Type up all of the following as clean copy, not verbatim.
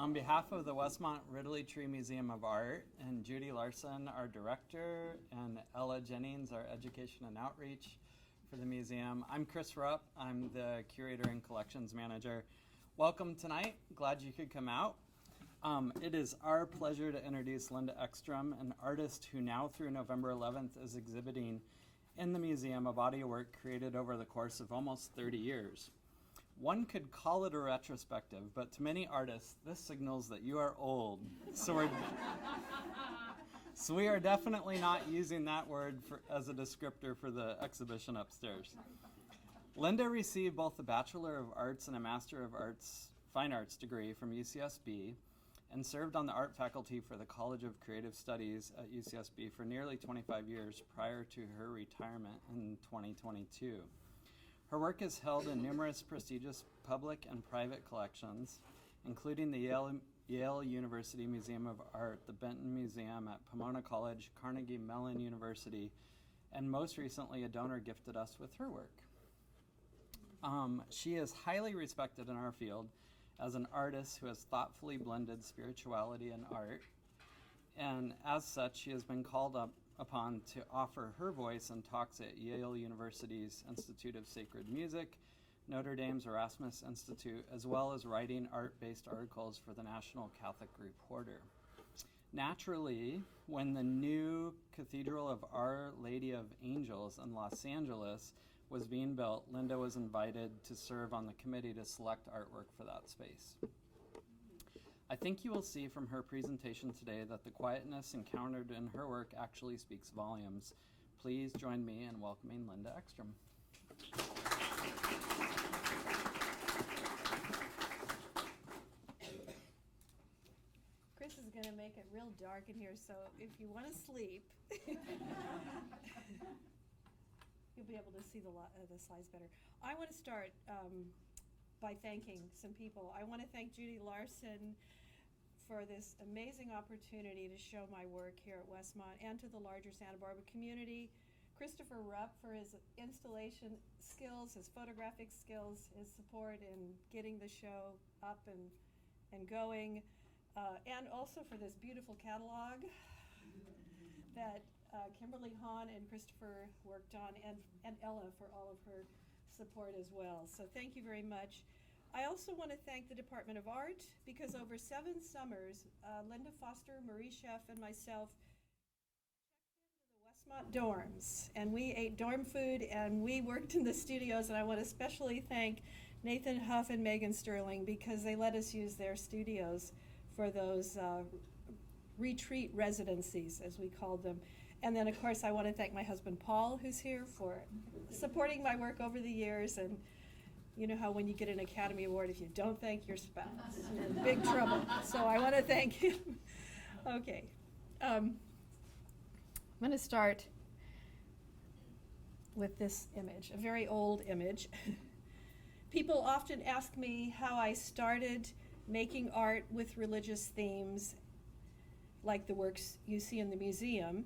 On behalf of the Westmont Ridley-Tree Museum of Art and Judy Larson, our director, and Ella Jennings, our education and outreach for the museum, I'm Chris Rupp. I'm the curator and collections manager. Welcome tonight. Glad you could come out. It is our pleasure to introduce Linda Ekstrom, an artist who now through November 11th is exhibiting in the museum a body of work created over the course of almost 30 years. One could call it a retrospective, but to many artists, this signals that you are old. So we are definitely not using that word as a descriptor for the exhibition upstairs. Linda received both a Bachelor of Arts and a Master of Arts, Fine Arts degree from UCSB, and served on the art faculty for the College of Creative Studies at UCSB for nearly 25 years prior to her retirement in 2022. Her work is held in numerous prestigious public and private collections, including the Yale University Museum of Art, the Benton Museum at Pomona College, Carnegie Mellon University, and most recently a donor gifted us with her work. She is highly respected in our field as an artist who has thoughtfully blended spirituality and art, and as such, she has been called upon to offer her voice in talks at Yale University's Institute of Sacred Music, Notre Dame's Erasmus Institute, as well as writing art-based articles for the National Catholic Reporter. Naturally, when the new Cathedral of Our Lady of Angels in Los Angeles was being built, Linda was invited to serve on the committee to select artwork for that space. I think you will see from her presentation today that the quietness encountered in her work actually speaks volumes. Please join me in welcoming Linda Ekstrom. Chris is going to make it real dark in here, so if you want to sleep, you'll be able to see the slides better. I want to start by thanking some people. I want to thank Judy Larson for this amazing opportunity to show my work here at Westmont and to the larger Santa Barbara community. Christopher Rupp for his installation skills, his photographic skills, his support in getting the show up and going, and also for this beautiful catalog that Kimberly Hahn and Christopher worked on, and Ella for all of her support as well. So thank you very much. I also want to thank the Department of Art because over 7 summers, Linda Foster, Marie Sheff, and myself checked into the Westmont dorms, and we ate dorm food and we worked in the studios, and I want to especially thank Nathan Huff and Megan Sterling because they let us use their studios for those retreat residencies, as we called them. And then, of course, I want to thank my husband, Paul, who's here for supporting my work over the years. And you know how when you get an Academy Award, if you don't thank your spouse, you're in big trouble. So I want to thank him. Okay. I'm going to start with this image, a very old image. People often ask me how I started making art with religious themes, like the works you see in the museum.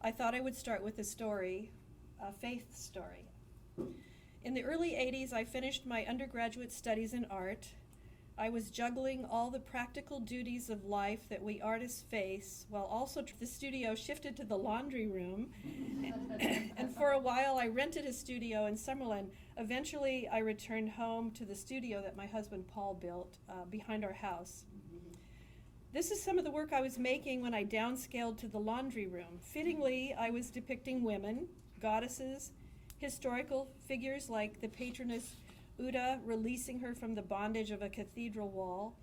I thought I would start with a story, a faith story. In the early 80s, I finished my undergraduate studies in art. I was juggling all the practical duties of life that we artists face, while also the studio shifted to the laundry room. And for a while, I rented a studio in Summerlin. Eventually, I returned home to the studio that my husband Paul built behind our house. This is some of the work I was making when I downscaled to the laundry room. Fittingly, I was depicting women, goddesses, historical figures like the patroness Uda releasing her from the bondage of a cathedral wall.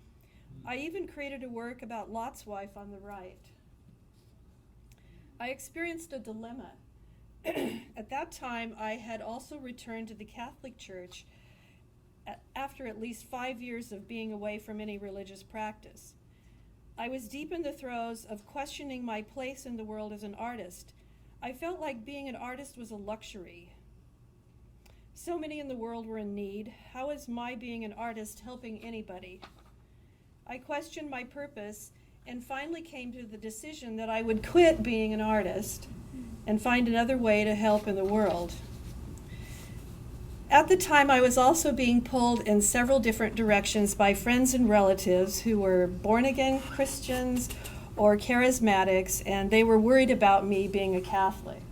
I even created a work about Lot's wife on the right. I experienced a dilemma. At that time, I had also returned to the Catholic Church after at least 5 years of being away from any religious practice. I was deep in the throes of questioning my place in the world as an artist. I felt like being an artist was a luxury. So many in the world were in need. How is my being an artist helping anybody? I questioned my purpose and finally came to the decision that I would quit being an artist and find another way to help in the world. At the time, I was also being pulled in several different directions by friends and relatives who were born-again Christians or charismatics, and they were worried about me being a Catholic.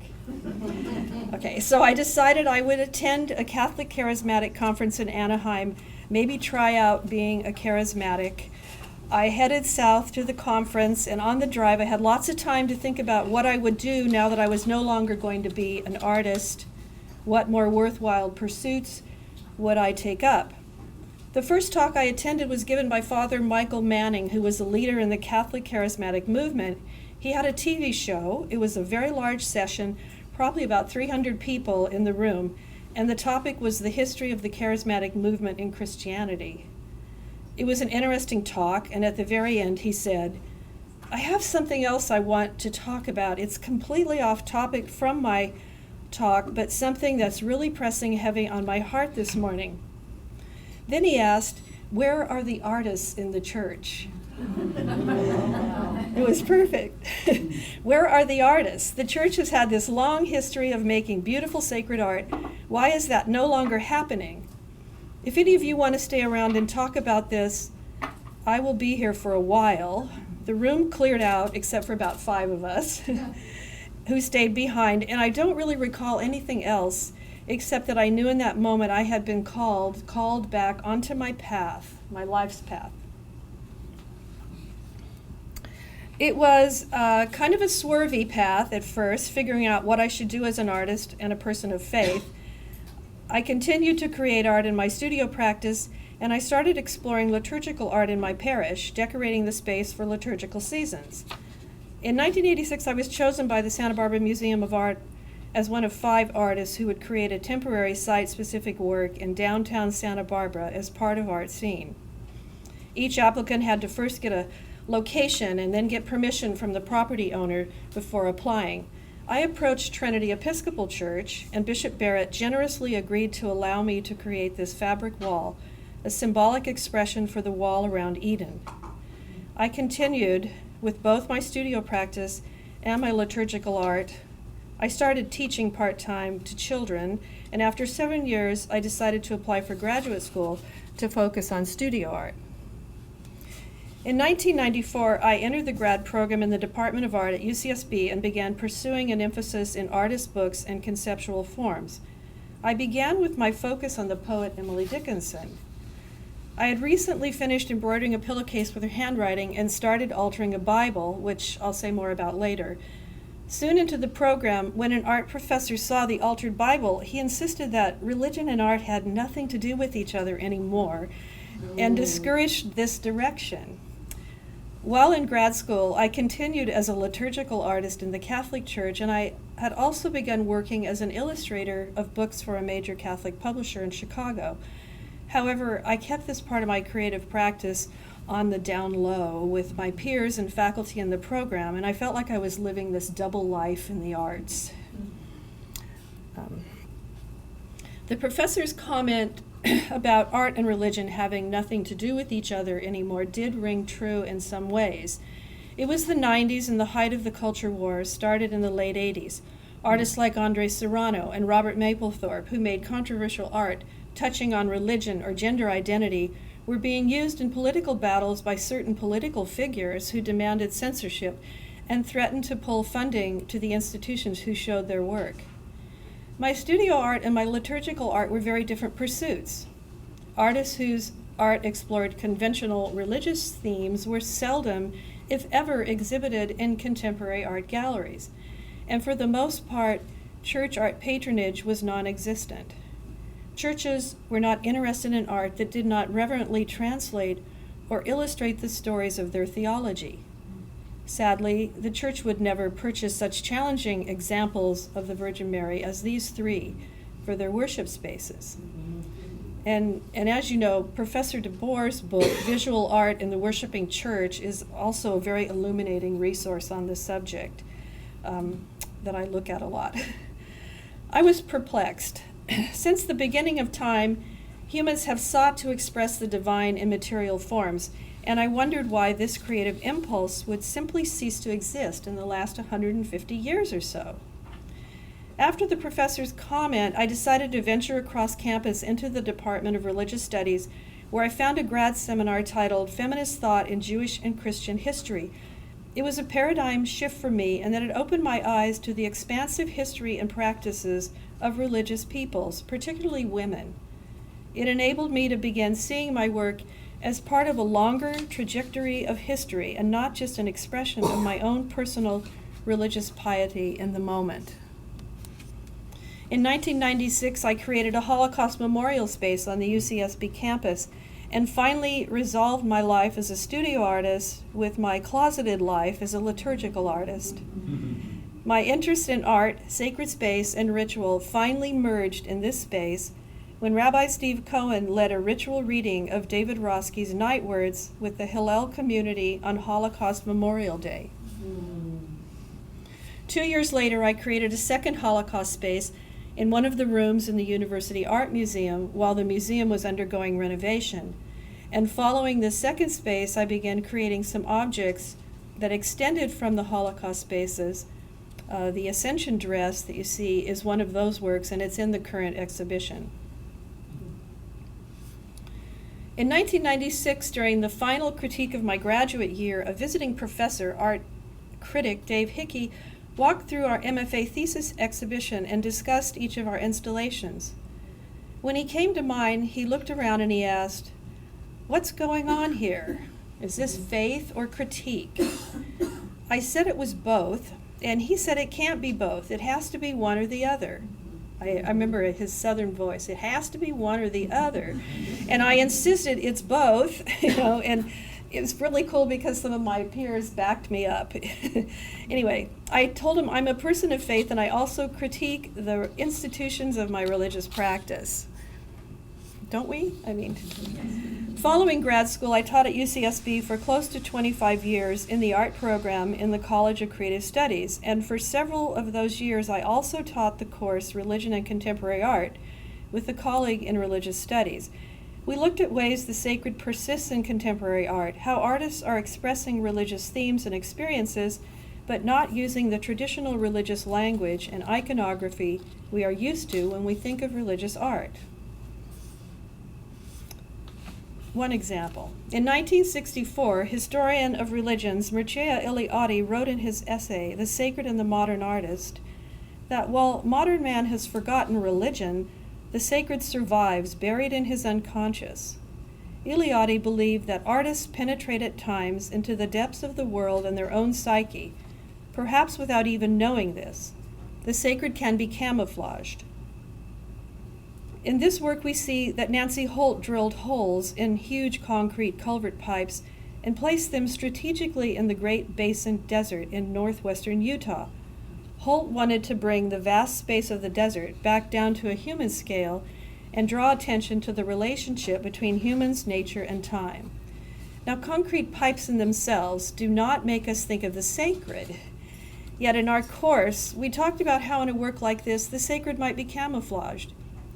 Okay, so I decided I would attend a Catholic charismatic conference in Anaheim, maybe try out being a charismatic. I headed south to the conference, and on the drive I had lots of time to think about what I would do now that I was no longer going to be an artist. What more worthwhile pursuits would I take up? The first talk I attended was given by Father Michael Manning, who was a leader in the Catholic charismatic movement. He had a TV show. It was a very large session, probably about 300 people in the room, and the topic was the history of the charismatic movement in Christianity. It was an interesting talk, and at the very end he said, "I have something else I want to talk about. It's completely off topic from my talk, but something that's really pressing heavy on my heart this morning." Then he asked, "Where are the artists in the church?" It was perfect. Where are the artists? The church has had this long history of making beautiful sacred art. Why is that no longer happening? If any of you want to stay around and talk about this, I will be here for a while. The room cleared out except for about 5 of us who stayed behind, and I don't really recall anything else except that I knew in that moment I had been called back onto my path, my life's path. It was kind of a swervy path at first, figuring out what I should do as an artist and a person of faith. I continued to create art in my studio practice, and I started exploring liturgical art in my parish, decorating the space for liturgical seasons. In 1986, I was chosen by the Santa Barbara Museum of Art as one of 5 artists who would create a temporary site-specific work in downtown Santa Barbara as part of Art Scene. Each applicant had to first get a location and then get permission from the property owner before applying. I approached Trinity Episcopal Church, and Bishop Barrett generously agreed to allow me to create this fabric wall, a symbolic expression for the wall around Eden. I continued with both my studio practice and my liturgical art. I started teaching part-time to children, and after 7 years, I decided to apply for graduate school to focus on studio art. In 1994, I entered the grad program in the Department of Art at UCSB and began pursuing an emphasis in artist books and conceptual forms. I began with my focus on the poet Emily Dickinson. I had recently finished embroidering a pillowcase with her handwriting and started altering a Bible, which I'll say more about later. Soon into the program, when an art professor saw the altered Bible, he insisted that religion and art had nothing to do with each other anymore and discouraged this direction. While in grad school, I continued as a liturgical artist in the Catholic Church, and I had also begun working as an illustrator of books for a major Catholic publisher in Chicago. However, I kept this part of my creative practice on the down low with my peers and faculty in the program, and I felt like I was living this double life in the arts. The professor's comment about art and religion having nothing to do with each other anymore did ring true in some ways. It was the 90s and the height of the culture wars started in the late 80s. Artists like Andre Serrano and Robert Mapplethorpe, who made controversial art touching on religion or gender identity, were being used in political battles by certain political figures who demanded censorship and threatened to pull funding to the institutions who showed their work. My studio art and my liturgical art were very different pursuits. Artists whose art explored conventional religious themes were seldom, if ever, exhibited in contemporary art galleries. And for the most part, church art patronage was non-existent. Churches were not interested in art that did not reverently translate or illustrate the stories of their theology. Sadly, the church would never purchase such challenging examples of the Virgin Mary as these 3 for their worship spaces. And as you know, Professor DeBoer's book, Visual Art in the Worshiping Church, is also a very illuminating resource on this subject that I look at a lot. I was perplexed. Since the beginning of time, humans have sought to express the divine in material forms, and I wondered why this creative impulse would simply cease to exist in the last 150 years or so. After the professor's comment, I decided to venture across campus into the Department of Religious Studies, where I found a grad seminar titled Feminist Thought in Jewish and Christian History. It was a paradigm shift for me, and that it opened my eyes to the expansive history and practices of religious peoples, particularly women. It enabled me to begin seeing my work as part of a longer trajectory of history and not just an expression of my own personal religious piety in the moment. In 1996, I created a Holocaust memorial space on the UCSB campus and finally resolved my life as a studio artist with my closeted life as a liturgical artist. My interest in art, sacred space, and ritual finally merged in this space when Rabbi Steve Cohen led a ritual reading of David Roski's Night Words with the Hillel community on Holocaust Memorial Day. 2 years later, I created a second Holocaust space in one of the rooms in the University Art Museum while the museum was undergoing renovation. And following this second space, I began creating some objects that extended from the Holocaust spaces. The Ascension dress that you see is one of those works, and it's in the current exhibition. In 1996, during the final critique of my graduate year, a visiting professor, art critic Dave Hickey, walked through our MFA thesis exhibition and discussed each of our installations. When he came to mine, he looked around and he asked, "What's going on here? Is this faith or critique?" I said it was both, and he said it can't be both. It has to be one or the other. I remember his southern voice. It has to be one or the other. And I insisted it's both, and it was really cool because some of my peers backed me up. Anyway, I told him I'm a person of faith and I also critique the institutions of my religious practice. Don't we? Following grad school, I taught at UCSB for close to 25 years in the art program in the College of Creative Studies, and for several of those years I also taught the course Religion and Contemporary Art with a colleague in Religious Studies. We looked at ways the sacred persists in contemporary art, how artists are expressing religious themes and experiences, but not using the traditional religious language and iconography we are used to when we think of religious art. One example. In 1964, historian of religions Mircea Eliade wrote in his essay, The Sacred and the Modern Artist, that while modern man has forgotten religion, the sacred survives, buried in his unconscious. Eliade believed that artists penetrate at times into the depths of the world and their own psyche, perhaps without even knowing this. The sacred can be camouflaged. In this work, we see that Nancy Holt drilled holes in huge concrete culvert pipes and placed them strategically in the Great Basin Desert in northwestern Utah. Holt wanted to bring the vast space of the desert back down to a human scale and draw attention to the relationship between humans, nature, and time. Now, concrete pipes in themselves do not make us think of the sacred. Yet in our course, we talked about how in a work like this, the sacred might be camouflaged.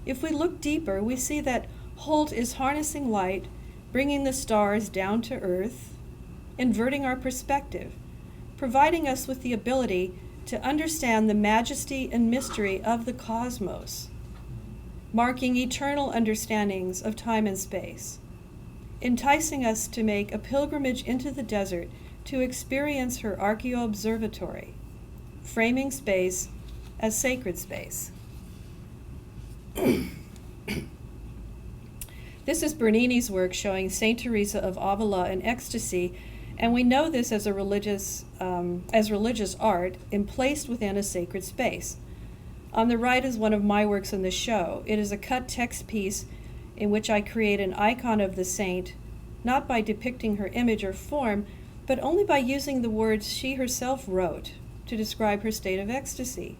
If we look deeper, we see that Holt is harnessing light, bringing the stars down to earth, inverting our perspective, providing us with the ability to understand the majesty and mystery of the cosmos, marking eternal understandings of time and space, enticing us to make a pilgrimage into the desert to experience her archaeoobservatory, framing space as sacred space. This is Bernini's work showing Saint Teresa of Avila in ecstasy, and we know this as religious art emplaced within a sacred space. On the right is one of my works in the show. It is a cut text piece in which I create an icon of the saint, not by depicting her image or form, but only by using the words she herself wrote to describe her state of ecstasy.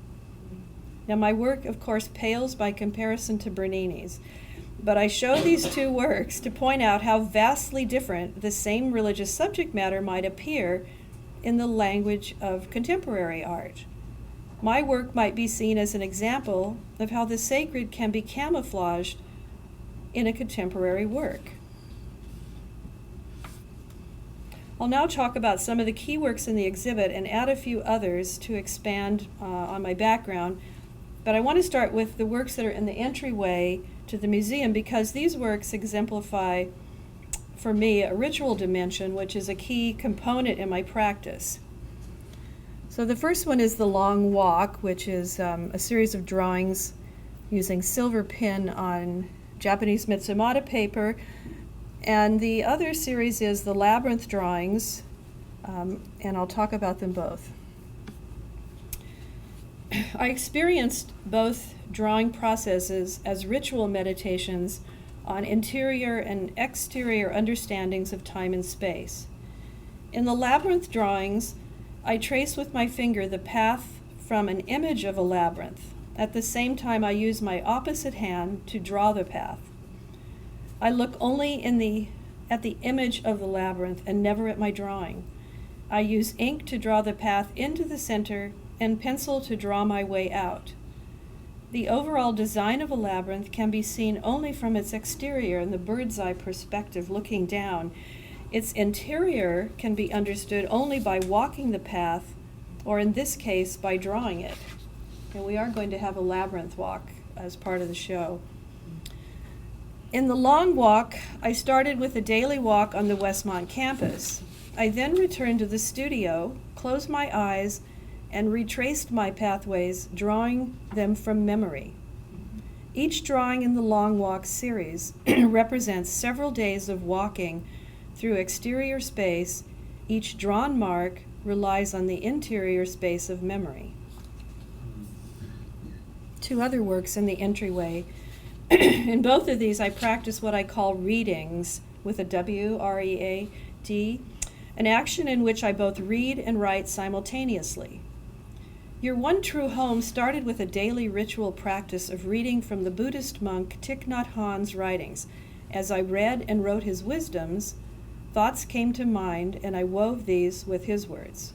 Now, my work, of course, pales by comparison to Bernini's, but I show these two works to point out how vastly different the same religious subject matter might appear in the language of contemporary art. My work might be seen as an example of how the sacred can be camouflaged in a contemporary work. I'll now talk about some of the key works in the exhibit and add a few others to expand on my background. But I want to start with the works that are in the entryway to the museum, because these works exemplify, for me, a ritual dimension, which is a key component in my practice. So the first one is The Long Walk, which is a series of drawings using silver pin on Japanese Mitsumata paper. And the other series is the Labyrinth drawings, and I'll talk about them both. I experienced both drawing processes as ritual meditations on interior and exterior understandings of time and space. In the Labyrinth drawings, I trace with my finger the path from an image of a labyrinth. At the same time, I use my opposite hand to draw the path. I look only at the image of the labyrinth and never at my drawing. I use ink to draw the path into the center and pencil to draw my way out. The overall design of a labyrinth can be seen only from its exterior in the bird's eye perspective looking down. Its interior can be understood only by walking the path, or in this case, by drawing it. And we are going to have a labyrinth walk as part of the show. In the Long Walk, I started with a daily walk on the Westmont campus. I then returned to the studio, closed my eyes, and retraced my pathways, drawing them from memory. Each drawing in the Long Walk series represents several days of walking through exterior space. Each drawn mark relies on the interior space of memory. Two other works in the entryway. In both of these, I practice what I call readings, with a W, R-E-A-D, an action in which I both read and write simultaneously. Your One True Home started with a daily ritual practice of reading from the Buddhist monk Thich Nhat Hanh's writings. As I read and wrote his wisdoms, thoughts came to mind, and I wove these with his words.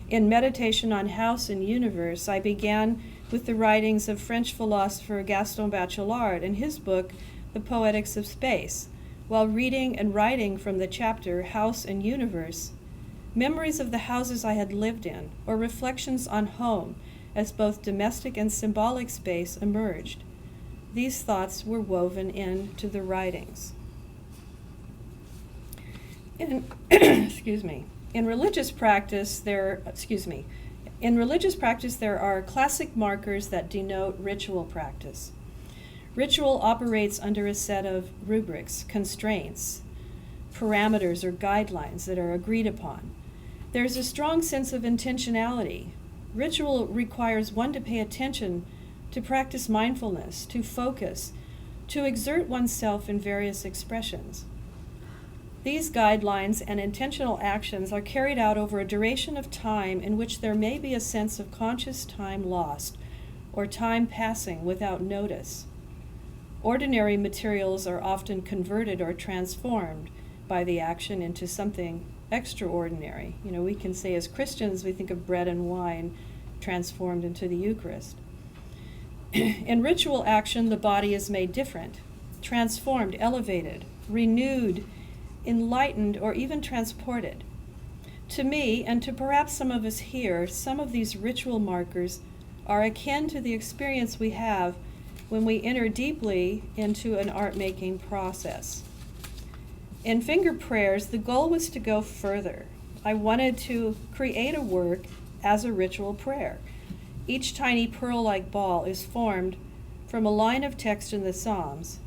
In Meditation on House and Universe, I began with the writings of French philosopher Gaston Bachelor and his book, The Poetics of Space. While reading and writing from the chapter House and Universe, memories of the houses I had lived in, or reflections on home as both domestic and symbolic space emerged. These thoughts were woven into the writings. In religious practice, there are classic markers that denote ritual practice. Ritual operates under a set of rubrics, constraints, parameters, or guidelines that are agreed upon. There's a strong sense of intentionality. Ritual requires one to pay attention, to practice mindfulness, to focus, to exert oneself in various expressions. These guidelines and intentional actions are carried out over a duration of time in which there may be a sense of conscious time lost, or time passing without notice. Ordinary materials are often converted or transformed by the action into something extraordinary. We can say as Christians, we think of bread and wine transformed into the Eucharist. In ritual action, the body is made different, transformed, elevated, renewed, enlightened, or even transported. To me, and to perhaps some of us here, some of these ritual markers are akin to the experience we have when we enter deeply into an art-making process. In finger prayers, the goal was to go further. I wanted to create a work as a ritual prayer. Each tiny pearl-like ball is formed from a line of text in the Psalms.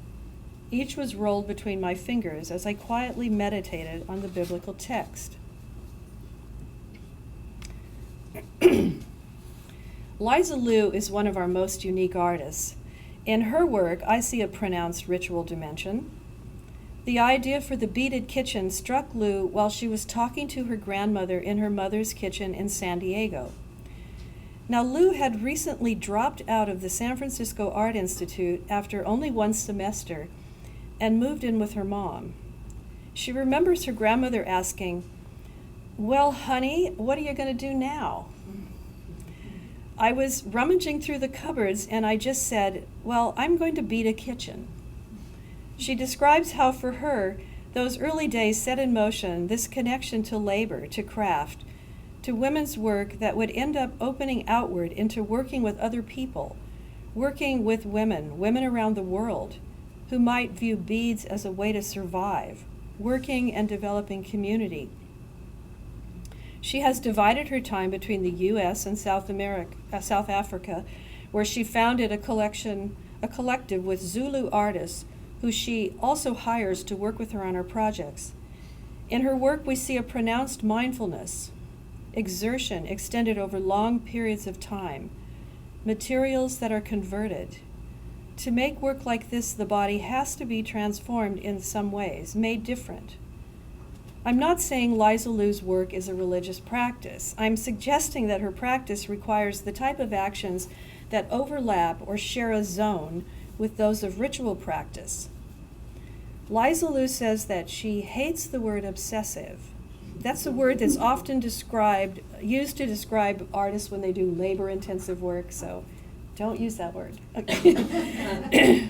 Each was rolled between my fingers as I quietly meditated on the biblical text. Liza Liu is one of our most unique artists. In her work, I see a pronounced ritual dimension. The idea for the beaded kitchen struck Liu while she was talking to her grandmother in her mother's kitchen in San Diego. Now, Liu had recently dropped out of the San Francisco Art Institute after only one semester and moved in with her mom. She remembers her grandmother asking, "Well, honey, what are you going to do now?" I was rummaging through the cupboards and I just said, "Well, I'm going to beat a kitchen." She describes how for her, those early days set in motion this connection to labor, to craft, to women's work that would end up opening outward into working with other people, working with women around the world, who might view beads as a way to survive, working and developing community. She has divided her time between the U.S. and South Africa, where she founded a collective with Zulu artists who she also hires to work with her on her projects. In her work, we see a pronounced mindfulness, exertion extended over long periods of time, materials that are converted. To make work like this, the body has to be transformed in some ways, made different. I'm not saying Liza Lou's work is a religious practice. I'm suggesting that her practice requires the type of actions that overlap or share a zone with those of ritual practice. Liza Lou says that she hates the word obsessive. That's a word that's often used to describe artists when they do labor-intensive work, so don't use that word. Okay.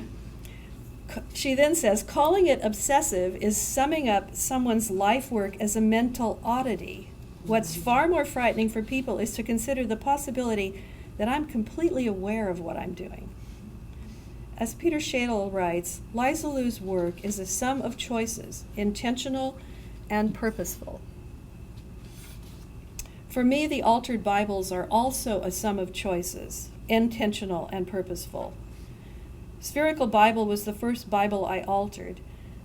She then says, calling it obsessive is summing up someone's life work as a mental oddity. What's far more frightening for people is to consider the possibility that I'm completely aware of what I'm doing. As Peter Shadle writes, Liza Lou's work is a sum of choices, intentional and purposeful. For me, the altered Bibles are also a sum of choices, intentional and purposeful. Spherical Bible was the first Bible I altered.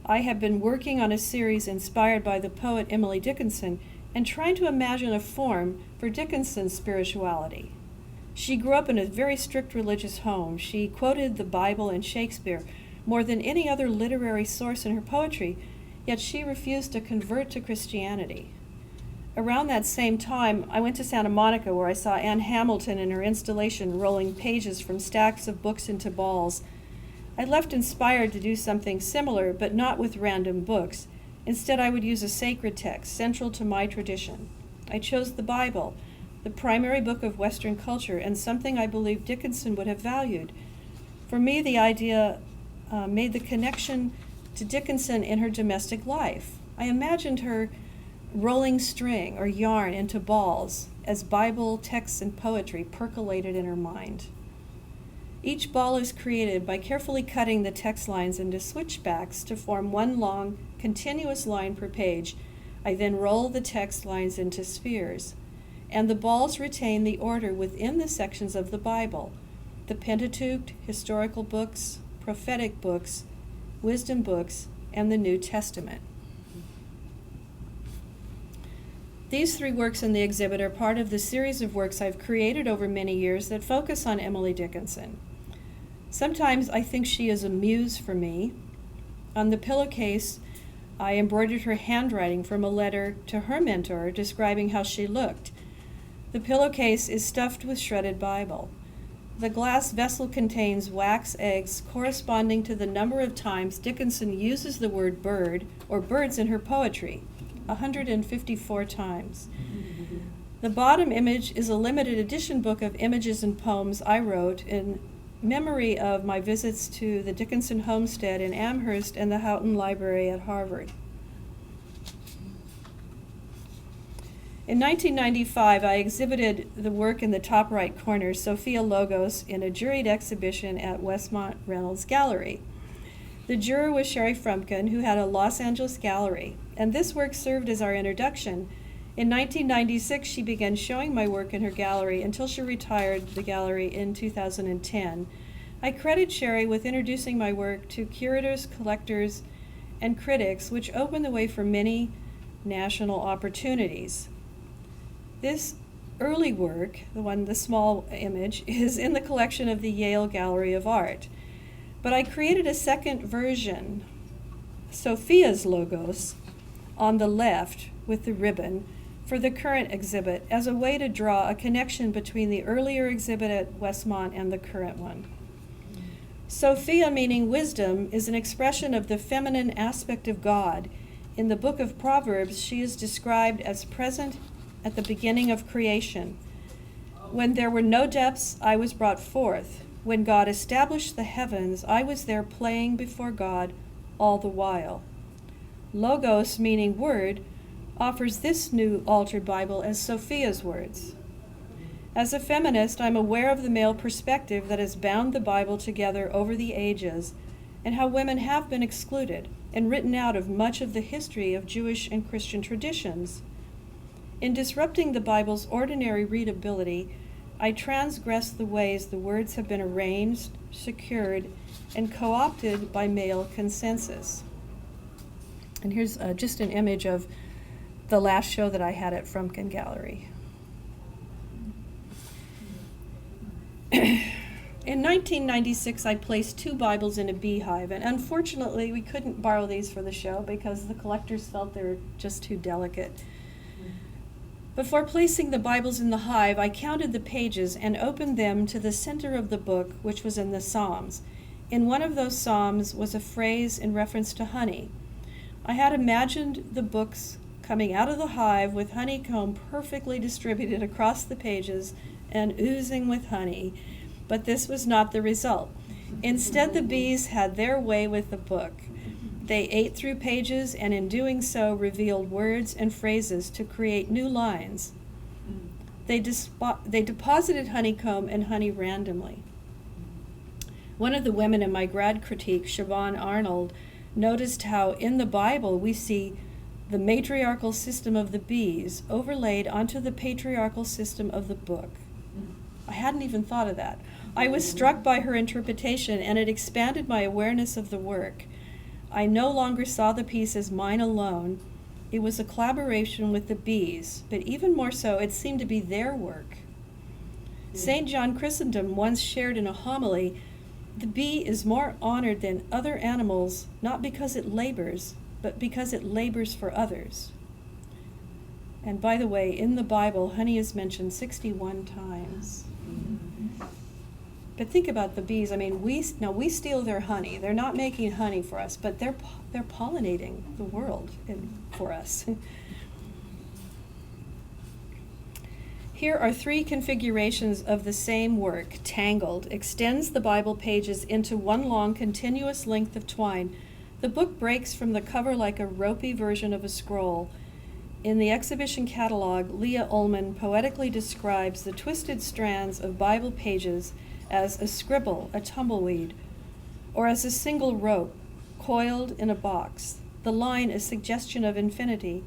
I have been working on a series inspired by the poet Emily Dickinson and trying to imagine a form for Dickinson's spirituality. She grew up in a very strict religious home. She quoted the Bible and Shakespeare more than any other literary source in her poetry, yet she refused to convert to Christianity. Around that same time, I went to Santa Monica, where I saw Anne Hamilton in her installation rolling pages from stacks of books into balls. I left inspired to do something similar, but not with random books. Instead, I would use a sacred text central to my tradition. I chose the Bible, the primary book of Western culture, and something I believe Dickinson would have valued. For me, the idea made the connection to Dickinson in her domestic life. I imagined her rolling string or yarn into balls as Bible texts and poetry percolated in her mind. Each ball is created by carefully cutting the text lines into switchbacks to form one long, continuous line per page. I then roll the text lines into spheres, and the balls retain the order within the sections of the Bible: the Pentateuch, historical books, prophetic books, wisdom books, and the New Testament. These three works in the exhibit are part of the series of works I've created over many years that focus on Emily Dickinson. Sometimes I think she is a muse for me. On the pillowcase, I embroidered her handwriting from a letter to her mentor describing how she looked. The pillowcase is stuffed with shredded Bible. The glass vessel contains wax eggs corresponding to the number of times Dickinson uses the word bird or birds in her poetry, 154 times. The bottom image is a limited edition book of images and poems I wrote in memory of my visits to the Dickinson homestead in Amherst and the Houghton Library at Harvard. In 1995, I exhibited the work in the top right corner, Sophia Logos, in a juried exhibition at Westmont Reynolds Gallery. The juror was Sherry Frumkin, who had a Los Angeles gallery, and this work served as our introduction. In 1996, she began showing my work in her gallery until she retired the gallery in 2010. I credit Sherry with introducing my work to curators, collectors, and critics, which opened the way for many national opportunities. This early work, the small image, is in the collection of the Yale Gallery of Art. But I created a second version, Sophia's Logos, on the left with the ribbon, for the current exhibit as a way to draw a connection between the earlier exhibit at Westmont and the current one. Sophia, meaning wisdom, is an expression of the feminine aspect of God. In the book of Proverbs, she is described as present at the beginning of creation. When there were no depths, I was brought forth. When God established the heavens, I was there playing before God all the while. Logos, meaning word, offers this new altered Bible as Sophia's words. As a feminist, I'm aware of the male perspective that has bound the Bible together over the ages and how women have been excluded and written out of much of the history of Jewish and Christian traditions. In disrupting the Bible's ordinary readability, I transgress the ways the words have been arranged, secured, and co-opted by male consensus. And here's just an image of the last show that I had at Frumkin Gallery. In 1996, I placed 2 Bibles in a beehive, and unfortunately, we couldn't borrow these for the show because the collectors felt they were just too delicate. Before placing the Bibles in the hive, I counted the pages and opened them to the center of the book, which was in the Psalms. In one of those Psalms was a phrase in reference to honey. I had imagined the books coming out of the hive with honeycomb perfectly distributed across the pages and oozing with honey, but this was not the result. Instead, the bees had their way with the book. They ate through pages and in doing so revealed words and phrases to create new lines. They deposited honeycomb and honey randomly. One of the women in my grad critique, Siobhan Arnold, noticed how in the Bible we see the matriarchal system of the bees overlaid onto the patriarchal system of the book. I hadn't even thought of that. I was struck by her interpretation, and it expanded my awareness of the work. I no longer saw the piece as mine alone. It was a collaboration with the bees, but even more so, it seemed to be their work. St. John Chrysostom once shared in a homily, "The bee is more honored than other animals, not because it labors, but because it labors for others." And by the way, in the Bible, honey is mentioned 61 times. But think about the bees. I mean, we steal their honey. They're not making honey for us, but they're pollinating the world for us. Here are 3 configurations of the same work. Tangled extends the Bible pages into one long continuous length of twine. The book breaks from the cover like a ropey version of a scroll. In the exhibition catalog, Leah Ullman poetically describes the twisted strands of Bible pages as a scribble, a tumbleweed, or as a single rope coiled in a box, the line a suggestion of infinity.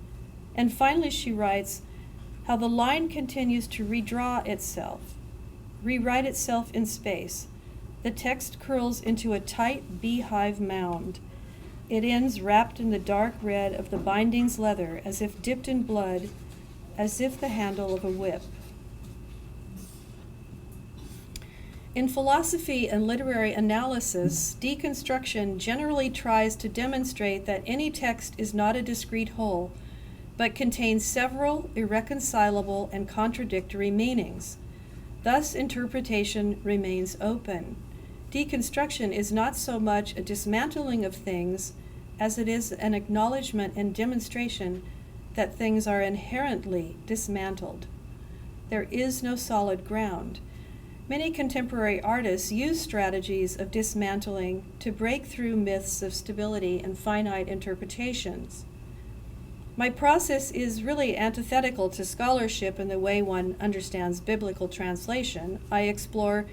And finally she writes how the line continues to redraw itself, rewrite itself in space. The text curls into a tight beehive mound. It ends wrapped in the dark red of the binding's leather, as if dipped in blood, as if the handle of a whip. In philosophy and literary analysis, deconstruction generally tries to demonstrate that any text is not a discrete whole, but contains several irreconcilable and contradictory meanings. Thus, interpretation remains open. Deconstruction is not so much a dismantling of things as it is an acknowledgement and demonstration that things are inherently dismantled. There is no solid ground. Many contemporary artists use strategies of dismantling to break through myths of stability and finite interpretations. My process is really antithetical to scholarship in the way one understands biblical translation. I explore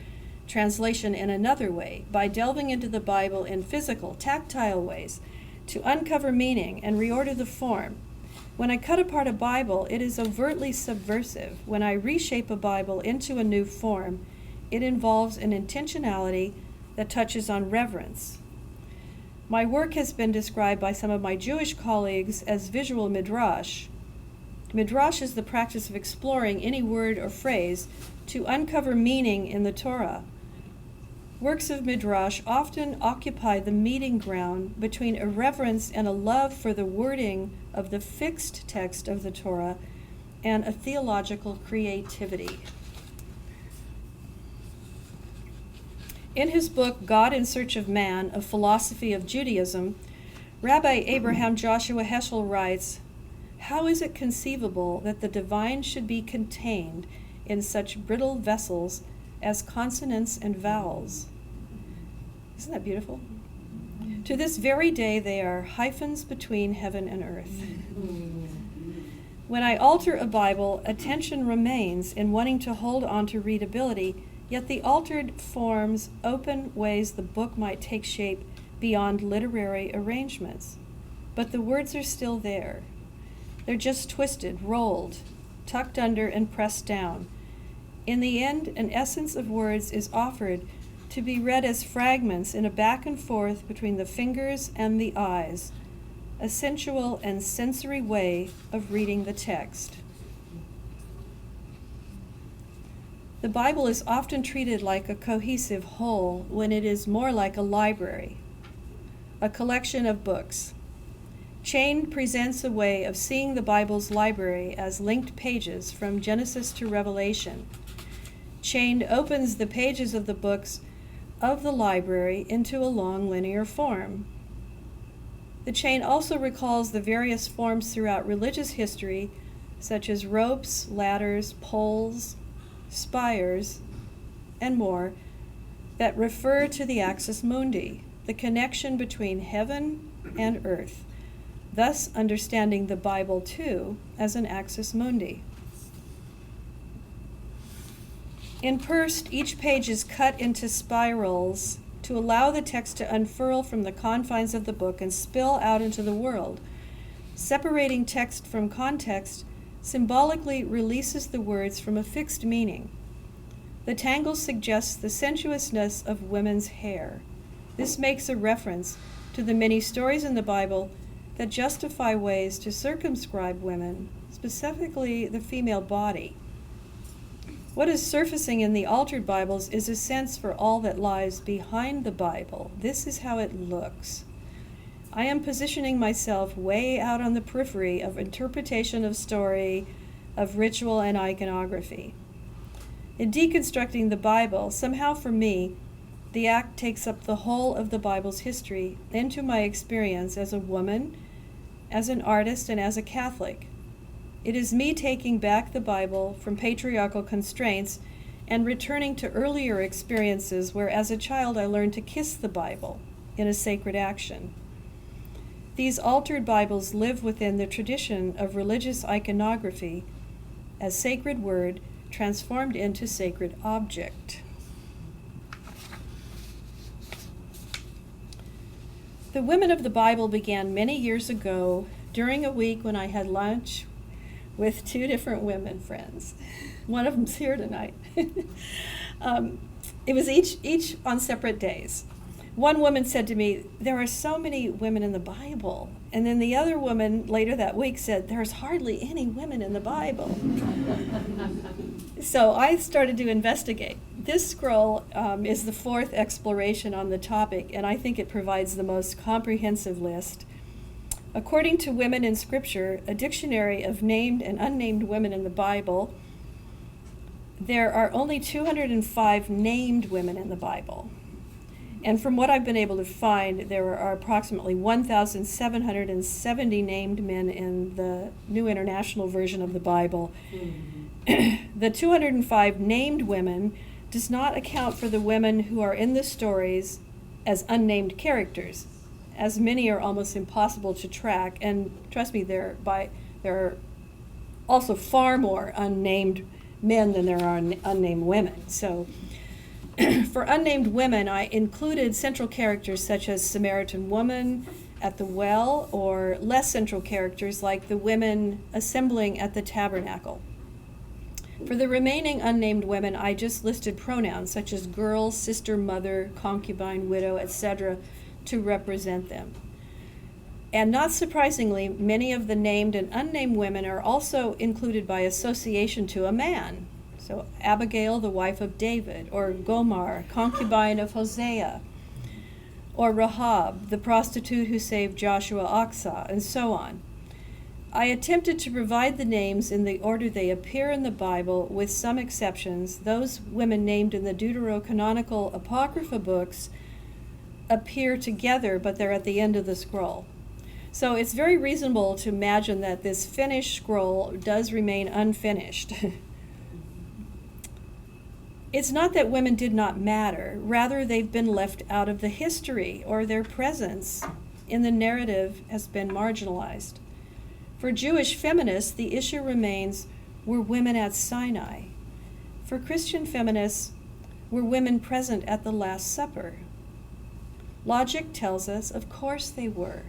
translation in another way, by delving into the Bible in physical, tactile ways, to uncover meaning and reorder the form. When I cut apart a Bible, it is overtly subversive. When I reshape a Bible into a new form, it involves an intentionality that touches on reverence. My work has been described by some of my Jewish colleagues as visual midrash. Midrash is the practice of exploring any word or phrase to uncover meaning in the Torah. Works of midrash often occupy the meeting ground between a reverence and a love for the wording of the fixed text of the Torah and a theological creativity. In his book, God in Search of Man, A Philosophy of Judaism, Rabbi Abraham Joshua Heschel writes, "How is it conceivable that the divine should be contained in such brittle vessels as consonants and vowels?" Isn't that beautiful? To this very day, they are hyphens between heaven and earth. When I alter a Bible, attention remains in wanting to hold on to readability, yet the altered forms open ways the book might take shape beyond literary arrangements. But the words are still there. They're just twisted, rolled, tucked under, and pressed down. In the end, an essence of words is offered to be read as fragments in a back and forth between the fingers and the eyes, a sensual and sensory way of reading the text. The Bible is often treated like a cohesive whole when it is more like a library, a collection of books. Chain presents a way of seeing the Bible's library as linked pages from Genesis to Revelation. Chained opens the pages of the books of the library into a long linear form. The chain also recalls the various forms throughout religious history, such as ropes, ladders, poles, spires, and more, that refer to the axis mundi, the connection between heaven and earth, thus understanding the Bible too as an axis mundi. In Perst, each page is cut into spirals to allow the text to unfurl from the confines of the book and spill out into the world. Separating text from context symbolically releases the words from a fixed meaning. The tangle suggests the sensuousness of women's hair. This makes a reference to the many stories in the Bible that justify ways to circumscribe women, specifically the female body. What is surfacing in the altered Bibles is a sense for all that lies behind the Bible. This is how it looks. I am positioning myself way out on the periphery of interpretation of story, of ritual and iconography. In deconstructing the Bible, somehow for me, the act takes up the whole of the Bible's history into my experience as a woman, as an artist, and as a Catholic. It is me taking back the Bible from patriarchal constraints and returning to earlier experiences where as a child I learned to kiss the Bible in a sacred action. These altered Bibles live within the tradition of religious iconography as sacred word transformed into sacred object. The Women of the Bible began many years ago during a week when I had lunch with two different women friends. One of them's here tonight. It was each on separate days. One woman said to me, "There are so many women in the Bible." And then the other woman later that week said, "There's hardly any women in the Bible." So I started to investigate. This scroll is the fourth exploration on the topic, and I think it provides the most comprehensive list. According to Women in Scripture, a dictionary of named and unnamed women in the Bible, there are only 205 named women in the Bible. And from what I've been able to find, there are approximately 1,770 named men in the New International Version of the Bible. The 205 named women does not account for the women who are in the stories as unnamed characters, as many are almost impossible to track. And trust me, there are also far more unnamed men than there are unnamed women. So for unnamed women, I included central characters such as Samaritan woman at the well, or less central characters like the women assembling at the tabernacle. For the remaining unnamed women, I just listed pronouns such as girl, sister, mother, concubine, widow, etc. to represent them. And not surprisingly, many of the named and unnamed women are also included by association to a man. So Abigail, the wife of David, or Gomar, concubine of Hosea, or Rahab, the prostitute who saved Joshua Oxah, and so on. I attempted to provide the names in the order they appear in the Bible, with some exceptions. Those women named in the deuterocanonical Apocrypha books appear together, but they're at the end of the scroll. So it's very reasonable to imagine that this finished scroll does remain unfinished. It's not that women did not matter. Rather, they've been left out of the history, or their presence in the narrative has been marginalized. For Jewish feminists, the issue remains, were women at Sinai? For Christian feminists, were women present at the Last Supper? Logic tells us, of course they were.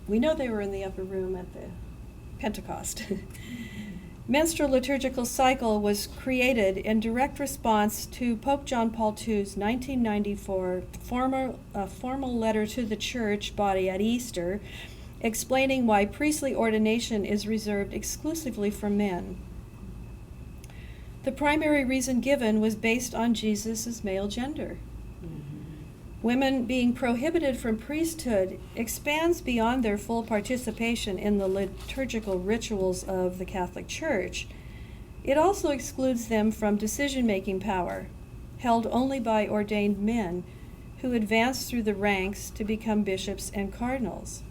We know they were in the upper room at the Pentecost. Menstrual liturgical cycle was created in direct response to Pope John Paul II's 1994 formal letter to the church body at Easter, explaining why priestly ordination is reserved exclusively for men. The primary reason given was based on Jesus' male gender. Women being prohibited from priesthood expands beyond their full participation in the liturgical rituals of the Catholic Church. It also excludes them from decision-making power, held only by ordained men who advance through the ranks to become bishops and cardinals.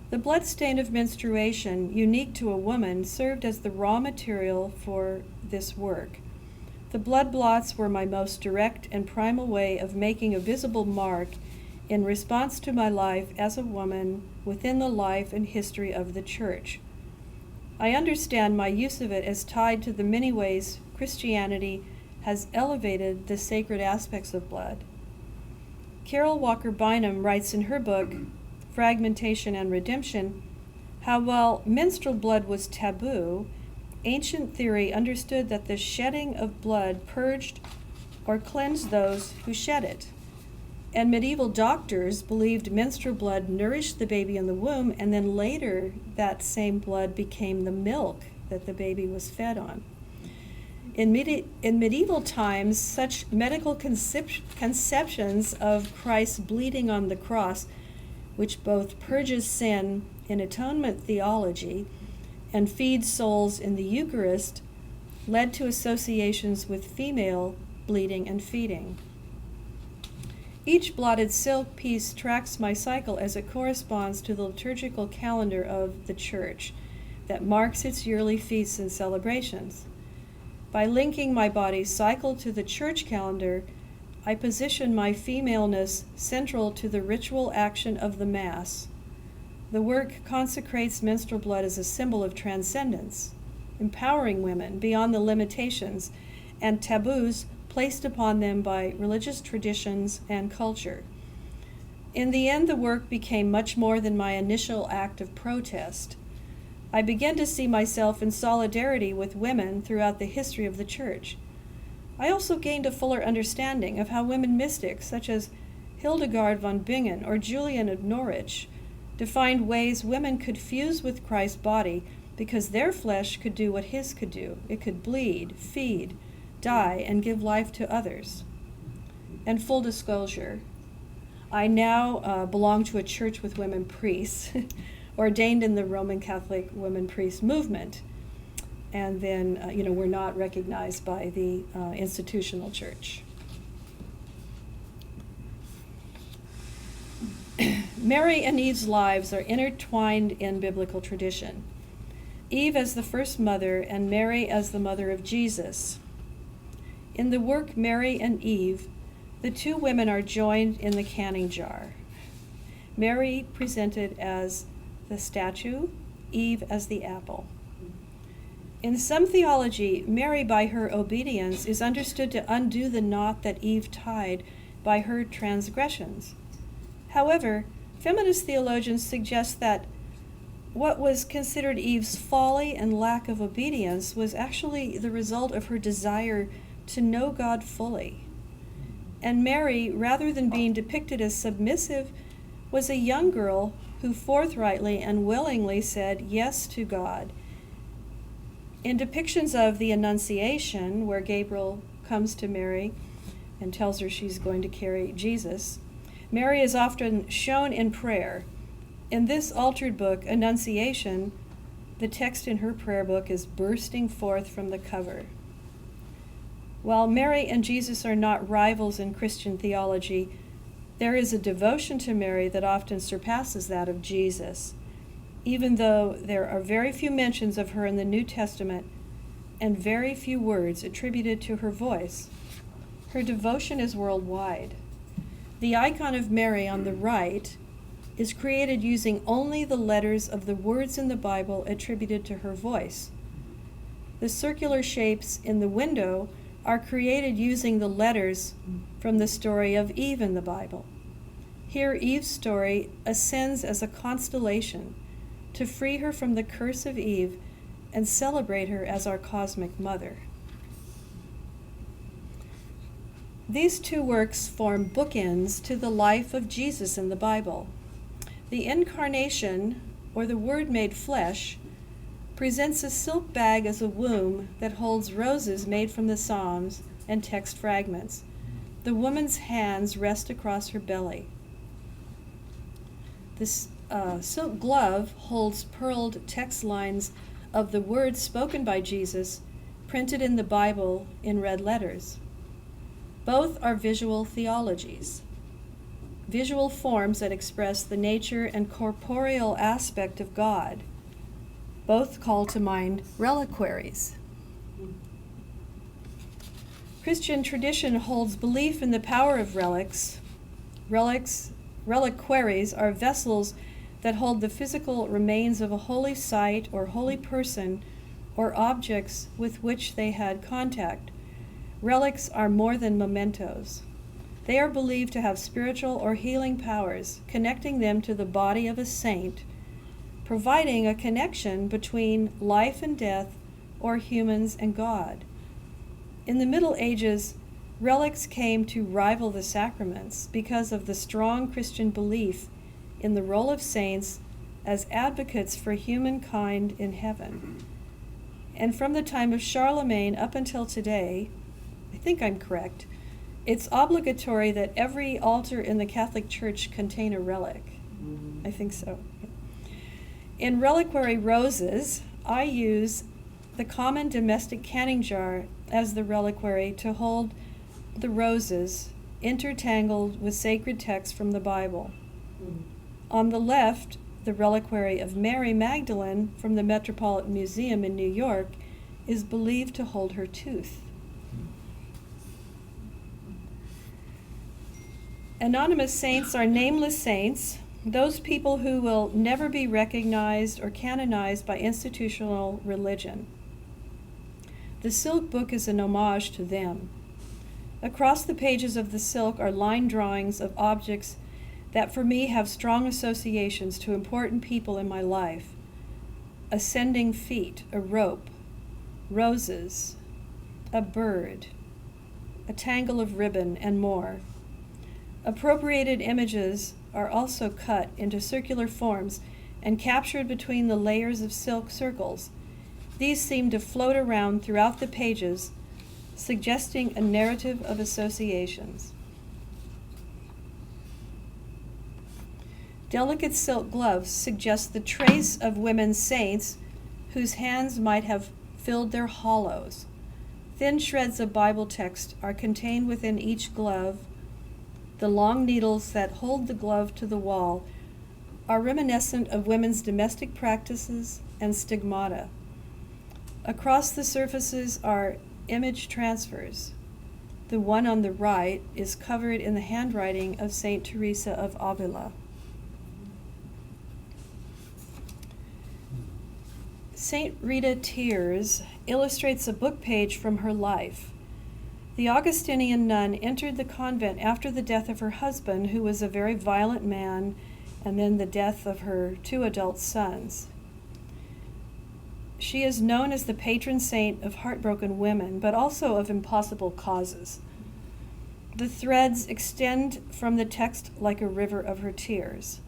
The blood stain of menstruation, unique to a woman, served as the raw material for this work. The blood blots were my most direct and primal way of making a visible mark in response to my life as a woman within the life and history of the Church. I understand my use of it as tied to the many ways Christianity has elevated the sacred aspects of blood. Carol Walker Bynum writes in her book, Fragmentation and Redemption, how while menstrual blood was taboo, ancient theory understood that the shedding of blood purged or cleansed those who shed it. And medieval doctors believed menstrual blood nourished the baby in the womb, and then later that same blood became the milk that the baby was fed on. In medieval times, such medical conceptions of Christ's bleeding on the cross, which both purges sin in atonement theology and feeds souls in the Eucharist, led to associations with female bleeding and feeding. Each blotted silk piece tracks my cycle as it corresponds to the liturgical calendar of the Church that marks its yearly feasts and celebrations. By linking my body's cycle to the Church calendar, I position my femaleness central to the ritual action of the Mass. The work consecrates menstrual blood as a symbol of transcendence, empowering women beyond the limitations and taboos placed upon them by religious traditions and culture. In the end, the work became much more than my initial act of protest. I began to see myself in solidarity with women throughout the history of the Church. I also gained a fuller understanding of how women mystics, such as Hildegard von Bingen or Julian of Norwich, defined ways women could fuse with Christ's body because their flesh could do what his could do. It could bleed, feed, die, and give life to others. And full disclosure, I now belong to a church with women priests, ordained in the Roman Catholic women priest movement. And then, we're not recognized by the institutional church. Mary and Eve's lives are intertwined in biblical tradition. Eve as the first mother and Mary as the mother of Jesus. In the work Mary and Eve, the two women are joined in the canning jar. Mary presented as the statue, Eve as the apple. In some theology, Mary, by her obedience, is understood to undo the knot that Eve tied by her transgressions. However, feminist theologians suggest that what was considered Eve's folly and lack of obedience was actually the result of her desire to know God fully. And Mary, rather than being depicted as submissive, was a young girl who forthrightly and willingly said yes to God. In depictions of the Annunciation, where Gabriel comes to Mary and tells her she's going to carry Jesus, Mary is often shown in prayer. In this altered book, Annunciation, the text in her prayer book is bursting forth from the cover. While Mary and Jesus are not rivals in Christian theology, there is a devotion to Mary that often surpasses that of Jesus, even though there are very few mentions of her in the New Testament and very few words attributed to her voice. Her devotion is worldwide. The icon of Mary on the right is created using only the letters of the words in the Bible attributed to her voice. The circular shapes in the window are created using the letters from the story of Eve in the Bible. Here, Eve's story ascends as a constellation to free her from the curse of Eve and celebrate her as our cosmic mother. These two works form bookends to the life of Jesus in the Bible. The incarnation, or the Word made flesh, presents a silk bag as a womb that holds roses made from the Psalms and text fragments. The woman's hands rest across her belly. This silk glove holds pearled text lines of the words spoken by Jesus, printed in the Bible in red letters. Both are visual theologies, visual forms that express the nature and corporeal aspect of God. Both call to mind reliquaries. Christian tradition holds belief in the power of relics. Reliquaries are vessels that hold the physical remains of a holy site or holy person or objects with which they had contact. Relics are more than mementos. They are believed to have spiritual or healing powers, connecting them to the body of a saint, providing a connection between life and death or humans and God. In the Middle Ages, relics came to rival the sacraments because of the strong Christian belief in the role of saints as advocates for humankind in heaven. And from the time of Charlemagne up until today, I think I'm correct, it's obligatory that every altar in the Catholic Church contain a relic. I think so. In reliquary roses, I use the common domestic canning jar as the reliquary to hold the roses intertangled with sacred texts from the Bible. On the left, the reliquary of Mary Magdalene from the Metropolitan Museum in New York is believed to hold her tooth. Anonymous saints are nameless saints, those people who will never be recognized or canonized by institutional religion. The Silk Book is an homage to them. Across the pages of the silk are line drawings of objects that for me have strong associations to important people in my life. Ascending feet, a rope, roses, a bird, a tangle of ribbon, and more. Appropriated images are also cut into circular forms and captured between the layers of silk circles. These seem to float around throughout the pages, suggesting a narrative of associations. Delicate silk gloves suggest the trace of women saints whose hands might have filled their hollows. Thin shreds of Bible text are contained within each glove. The long needles that hold the glove to the wall are reminiscent of women's domestic practices and stigmata. Across the surfaces are image transfers. The one on the right is covered in the handwriting of Saint Teresa of Avila. Saint Rita Tears illustrates a book page from her life. The Augustinian nun entered the convent after the death of her husband, who was a very violent man, and then the death of her 2 adult sons. She is known as the patron saint of heartbroken women, but also of impossible causes. The threads extend from the text like a river of her tears.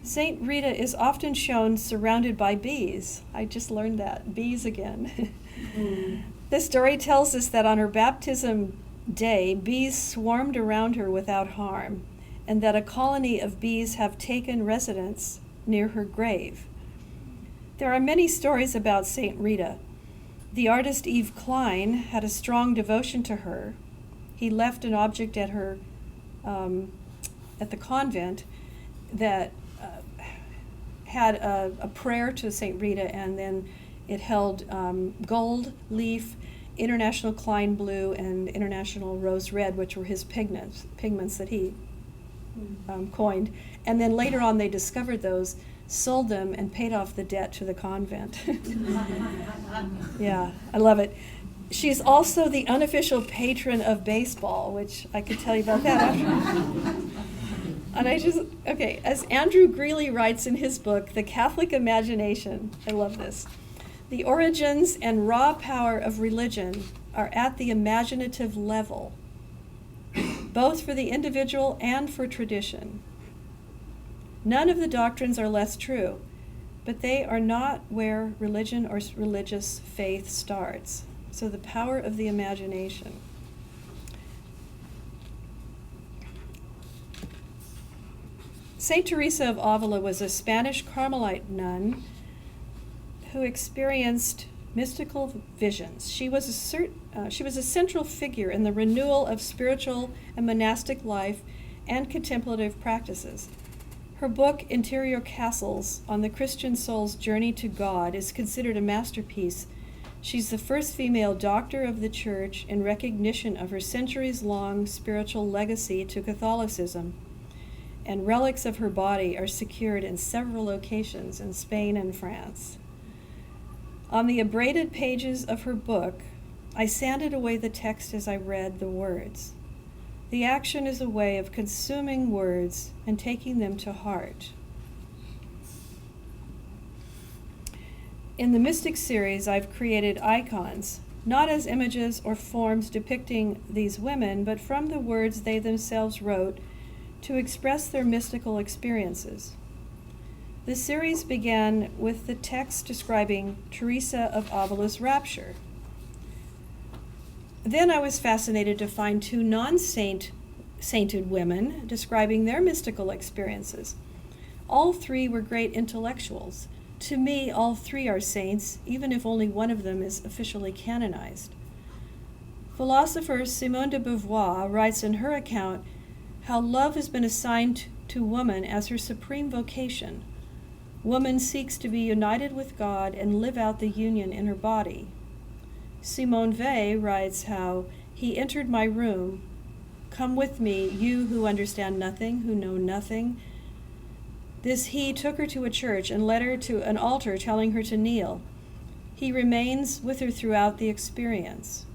Saint Rita is often shown surrounded by bees. I just learned that, bees again. The story tells us that on her baptism day, bees swarmed around her without harm, and that a colony of bees have taken residence near her grave. There are many stories about Saint Rita. The artist Yves Klein had a strong devotion to her. He left an object at her, at the convent that had a prayer to Saint Rita, and then it held gold leaf, International Klein blue, and International rose red, which were his pigments that he coined. And then later on they discovered those, sold them, and paid off the debt to the convent. Yeah, I love it. She's also the unofficial patron of baseball, which I could tell you about that after. And as Andrew Greeley writes in his book, The Catholic Imagination, I love this. The origins and raw power of religion are at the imaginative level, both for the individual and for tradition. None of the doctrines are less true, but they are not where religion or religious faith starts. So the power of the imagination. Saint Teresa of Avila was a Spanish Carmelite nun who experienced mystical visions. She was a central figure in the renewal of spiritual and monastic life and contemplative practices. Her book, Interior Castles, on the Christian soul's journey to God, is considered a masterpiece. She's the first female doctor of the Church in recognition of her centuries-long spiritual legacy to Catholicism, and relics of her body are secured in several locations in Spain and France. On the abraded pages of her book, I sanded away the text as I read the words. The action is a way of consuming words and taking them to heart. In the Mystic series, I've created icons, not as images or forms depicting these women, but from the words they themselves wrote to express their mystical experiences. The series began with the text describing Teresa of Avila's rapture. Then I was fascinated to find two non-sainted women describing their mystical experiences. All three were great intellectuals. To me, all three are saints, even if only one of them is officially canonized. Philosopher Simone de Beauvoir writes in her account how love has been assigned to woman as her supreme vocation. Woman seeks to be united with God and live out the union in her body. Simone Weil writes how he entered my room. Come with me, you who understand nothing, who know nothing. This he took her to a church and led her to an altar, telling her to kneel. He remains with her throughout the experience.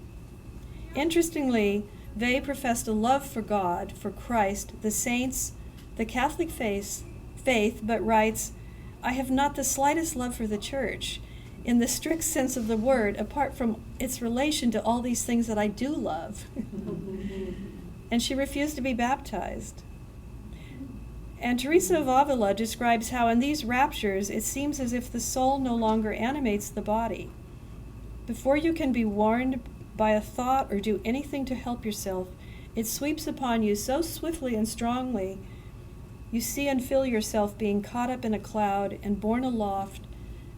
Interestingly, Weil professed a love for God, for Christ, the saints, the Catholic faith, but writes, I have not the slightest love for the church, in the strict sense of the word, apart from its relation to all these things that I do love. And she refused to be baptized. And Teresa of Avila describes how in these raptures it seems as if the soul no longer animates the body. Before you can be warned by a thought or do anything to help yourself, it sweeps upon you so swiftly and strongly, you see and feel yourself being caught up in a cloud and borne aloft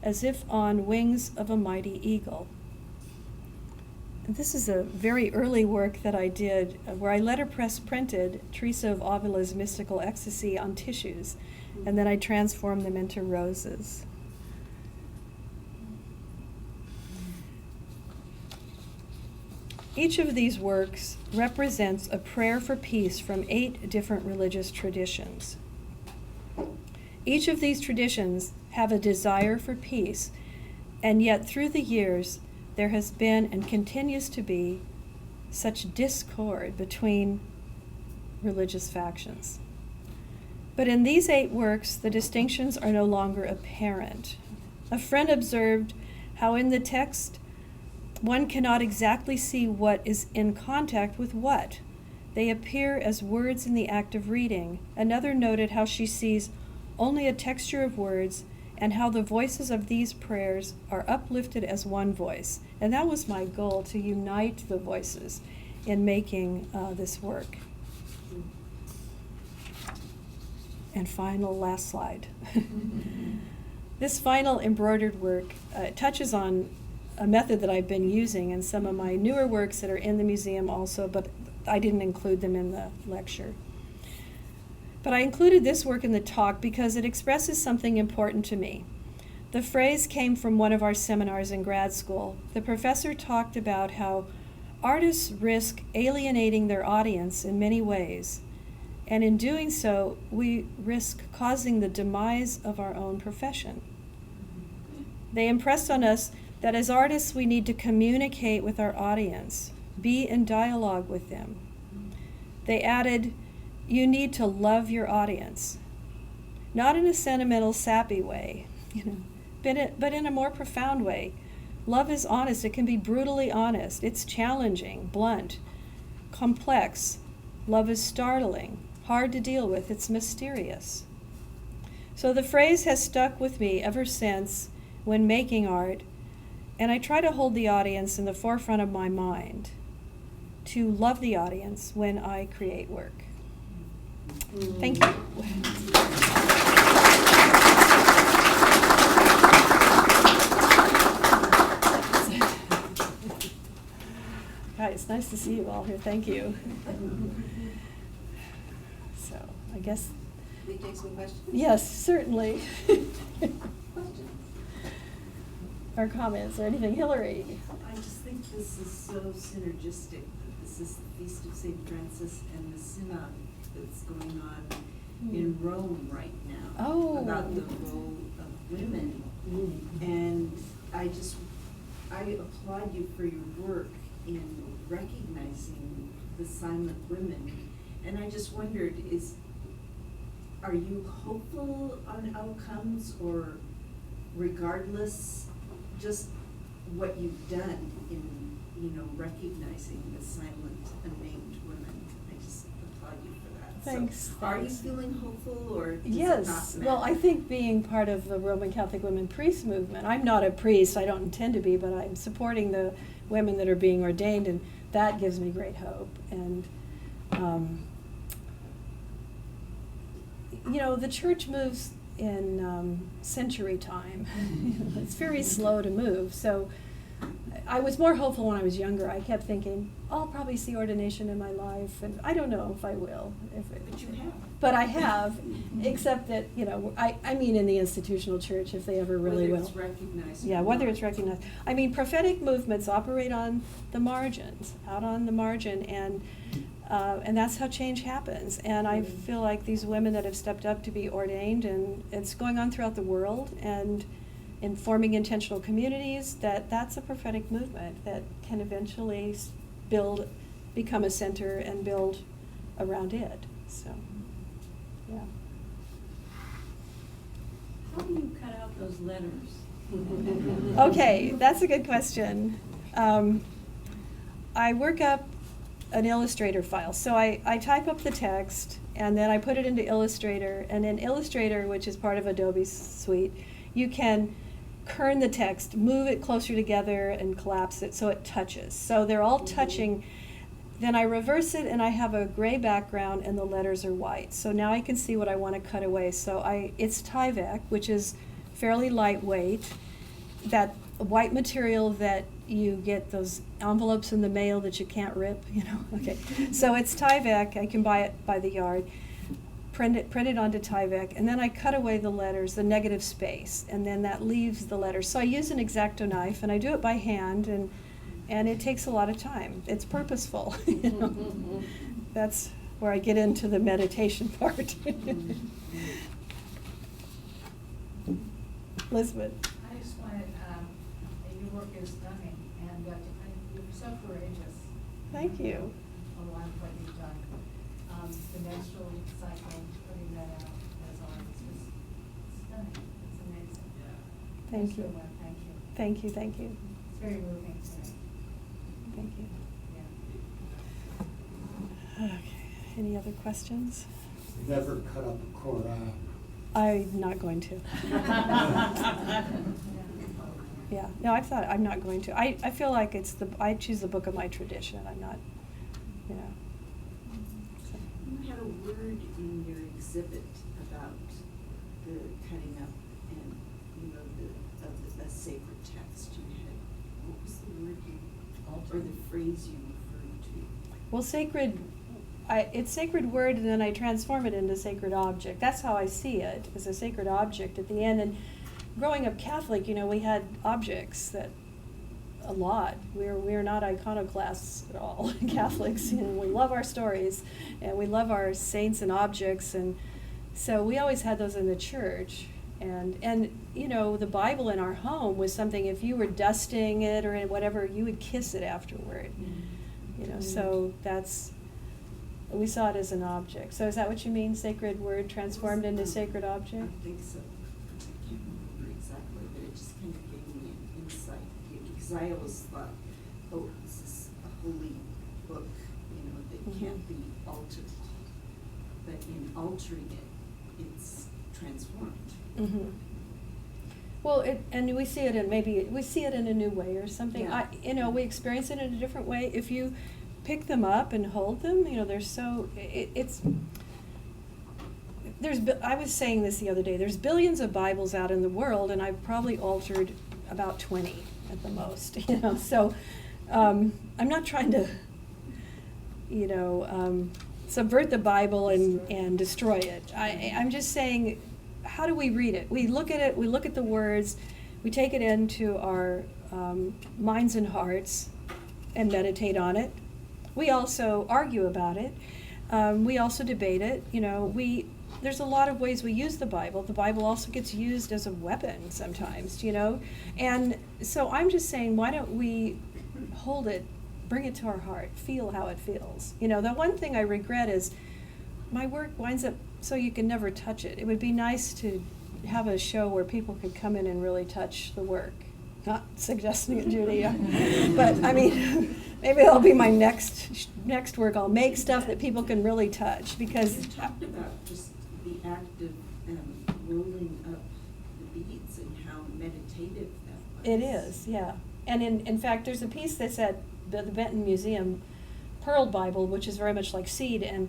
as if on wings of a mighty eagle. And this is a very early work that I did where I letterpress printed Teresa of Avila's mystical ecstasy on tissues, and then I transformed them into roses. Each of these works represents a prayer for peace from 8 different religious traditions. Each of these traditions have a desire for peace, and yet through the years there has been and continues to be such discord between religious factions. But in these 8 works, the distinctions are no longer apparent. A friend observed how in the text one cannot exactly see what is in contact with what. They appear as words in the act of reading. Another noted how she sees only a texture of words and how the voices of these prayers are uplifted as one voice. And that was my goal, to unite the voices in making this work. And last slide. This final embroidered work touches on a method that I've been using in some of my newer works that are in the museum also, but I didn't include them in the lecture. But I included this work in the talk because it expresses something important to me. The phrase came from one of our seminars in grad school. The professor talked about how artists risk alienating their audience in many ways, And in doing so, we risk causing the demise of our own profession. They impressed on us that as artists, we need to communicate with our audience, be in dialogue with them. They added, you need to love your audience, not in a sentimental, sappy way, but in a more profound way. Love is honest. It can be brutally honest. It's challenging, blunt, complex. Love is startling, hard to deal with. It's mysterious. So the phrase has stuck with me ever since when making art, and I try to hold the audience in the forefront of my mind, to love the audience when I create work. Thank you. Hi, it's nice to see you all here. Thank you. So, I guess. We take some questions? Yes, certainly. Questions? Or comments or anything. Hillary. I just think this is so synergistic. This is the Feast of St. Francis and the Synod that's going on in Rome right now. Oh. About the role of women. And I applaud you for your work in recognizing the silent women. And I just wondered, are you hopeful on outcomes, or regardless, just what you've done in, recognizing the silent, unnamed women? I just applaud you for that. Thanks. So, are you feeling hopeful, or does it Yes. not Well, matter? I think being part of the Roman Catholic Women Priest movement, I'm not a priest, I don't intend to be, but I'm supporting the women that are being ordained, and that gives me great hope. And, the church moves in century time. It's very slow to move. So I was more hopeful when I was younger. I kept thinking, I'll probably see ordination in my life, and I don't know if I will. But you have. But I have, except that, I mean in the institutional church, if they ever really Whether will. it's recognized. Yeah, or whether not. it's recognized. I mean, prophetic movements operate on the margins, out on the margin, and that's how change happens. And I feel like these women that have stepped up to be ordained, and it's going on throughout the world, and in forming intentional communities, that's a prophetic movement that can eventually become a center and build around it. So, yeah. How do you cut out those letters? Okay, that's a good question. I work up an Illustrator file. So I type up the text, and then I put it into Illustrator. And in Illustrator, which is part of Adobe's suite, you can kern the text, move it closer together, and collapse it so it touches. So they're all touching. Then I reverse it, and I have a gray background, and the letters are white. So now I can see what I want to cut away. So it's Tyvek, which is fairly lightweight. That white material that you get those envelopes in the mail that you can't rip, Okay, so it's Tyvek. I can buy it by the yard. Print it onto Tyvek, and then I cut away the letters, the negative space, and then that leaves the letters. So I use an X-Acto knife, and I do it by hand, and it takes a lot of time. It's purposeful. That's where I get into the meditation part. Elizabeth. I just wanted, your work is stunning, and you're so courageous. Thank you. A lot of what you've done. The menstrual cycle, putting that out as art is just stunning. It's amazing. Thank you. So, thank you. Thank you. Thank you. It's very moving to me. Thank you. Yeah. Okay. Any other questions? Never cut up a Quran. I'm not going to. Yeah. No, I'm not going to. I feel like I choose the book of my tradition. I'm not, So. You had a word in your exhibit about the cutting up and, a sacred text you had. What was the word or the phrase you referred to? Well, it's sacred word, and then I transform it into sacred object. That's how I see it, as a sacred object at the end. And growing up Catholic, we had objects that a lot. We're not iconoclasts at all, Catholics. You know, we love our stories, and we love our saints and objects, and so we always had those in the church. And you know, the Bible in our home was something, if you were dusting it or whatever, you would kiss it afterward. You know, so we saw it as an object. So is that what you mean, sacred word transformed into sacred object? I think so. I can't remember exactly, but it just kind of gave me an insight. Because I always thought, oh, this is a holy book, you know, that can't be altered. But in altering it, it's transformed. Mm-hmm. Well, and we see it in a new way or something. Yeah. We experience it in a different way. If you pick them up and hold them, you know, I was saying this the other day, there's billions of Bibles out in the world, and I've probably altered about 20 at the most, you know, so I'm not trying to, you know, subvert the Bible and destroy it. I'm just saying, how do we read it? We look at it, we look at the words, we take it into our minds and hearts and meditate on it. We also argue about it. We also debate it. You know, there's a lot of ways we use the Bible. The Bible also gets used as a weapon sometimes, you know. And so I'm just saying, why don't we hold it, bring it to our heart, feel how it feels. You know, the one thing I regret is my work winds up so you can never touch it. It would be nice to have a show where people could come in and really touch the work. Not suggesting it, Judy, but I mean, maybe that'll be my next work. I'll make stuff that people can really touch, because You talked about just the act of rolling up the beads and how meditative that was. it is, yeah. And in fact, there's a piece that's at the Benton Museum, Pearl Bible, which is very much like seed. And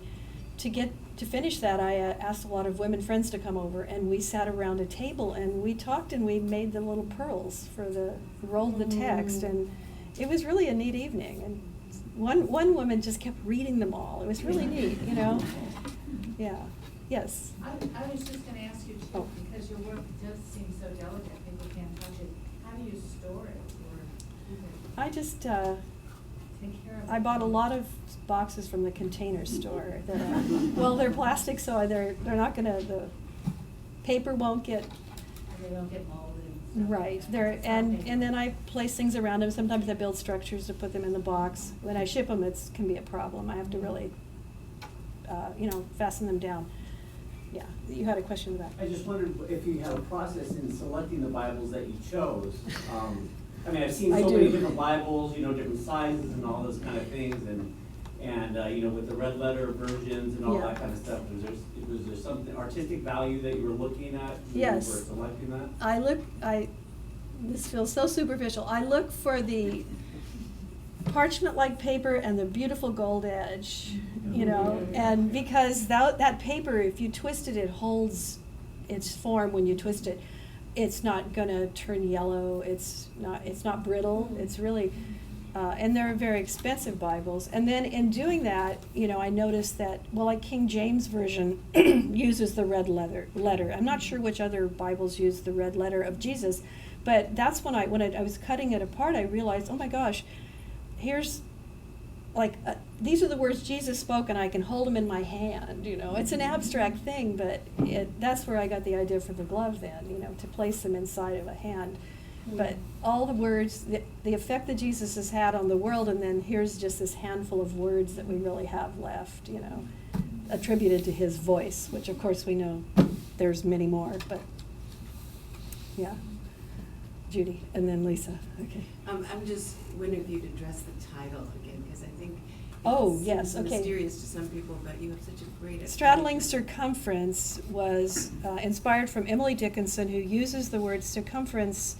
to finish that, I asked a lot of women friends to come over, and we sat around a table and we talked, and we made the little pearls rolled the text, and it was really a neat evening. And one woman just kept reading them all. It was really neat, you know. Yeah. Yes. I was just gonna ask you too, because your work does seem so delicate, people can't touch it. How do you store it, or I just take care of it? I bought a lot of boxes from the Container Store that well, they're plastic, so they're not gonna, the paper won't get They don't get molded and stuff. right. Like They're that. It's not and paper. then I place things around them. Sometimes I build structures to put them in the box. When I ship them, it can be a problem. I have to really, fasten them down. Yeah, you had a question about. I just wondered if you had a process in selecting the Bibles that you chose. I mean, I've seen I so do. many different Bibles, you know, different sizes and all those kind of things, and you know, with the red letter versions and all Yeah. that kind of stuff. Was there something artistic value that you were looking at when Yes. you were selecting that? This feels so superficial. I look for the parchment-like paper and the beautiful gold edge, you know, and because that paper, if you twist it, it holds its form when you twist it. It's not gonna turn yellow. It's not brittle. It's really, and they're very expensive Bibles. And then in doing that, you know, I noticed that, well, like King James Version uses the red letter. I'm not sure which other Bibles use the red letter of Jesus, but that's when I was cutting it apart, I realized, oh my gosh, here's these are the words Jesus spoke, and I can hold them in my hand. You know, it's an abstract thing, but that's where I got the idea for the glove. Then, you know, to place them inside of a hand. But all the words, the effect that Jesus has had on the world, and then here's just this handful of words that we really have left. You know, attributed to his voice, which of course we know there's many more. But yeah, Judy, and then Lisa. Okay. I'm just wondering if you'd address the title again, because I think Oh, it yes, seems okay. mysterious to some people, but you have such a great Straddling explanation. Circumference was inspired from Emily Dickinson, who uses the word circumference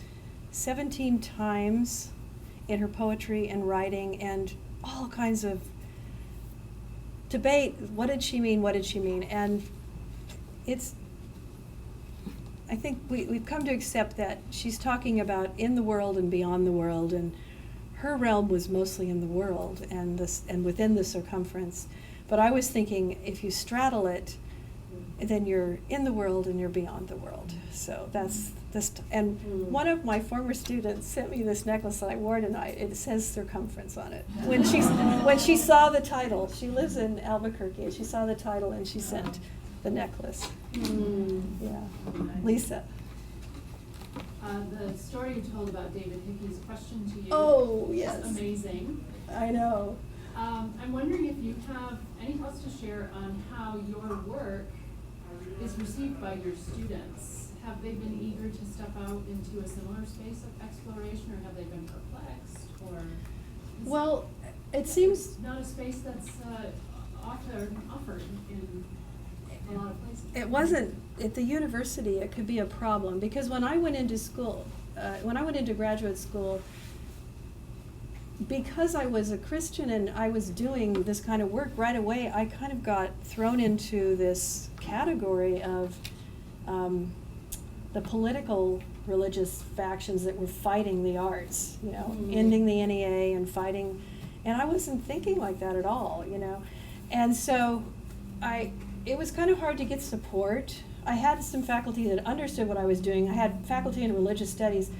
17 times in her poetry and writing, and all kinds of debate. What did she mean? What did she mean? And I think we've come to accept that she's talking about in the world and beyond the world, and her realm was mostly in the world and within the circumference. But I was thinking, if you straddle it, then you're in the world and you're beyond the world. So that's this. And one of my former students sent me this necklace that I wore tonight. It says circumference on it. When she saw the title, she lives in Albuquerque, and she saw the title and she sent the necklace. Yeah, Lisa. The story you told about David Hickey's question to you. Oh, yes. Is amazing. I know. I'm wondering if you have any thoughts to share on how your work is received by your students. Have they been eager to step out into a similar space of exploration, or have they been perplexed? Or Well, it seems it's not a space that's offered in a lot of places. it wasn't at the university. It could be a problem because when I went into school, when I went into graduate school, because I was a Christian and I was doing this kind of work right away, I kind of got thrown into this category of the political religious factions that were fighting the arts, you know, ending the NEA and fighting, and I wasn't thinking like that at all, you know. And so it was kind of hard to get support. I had some faculty that understood what I was doing. I had faculty in religious studies,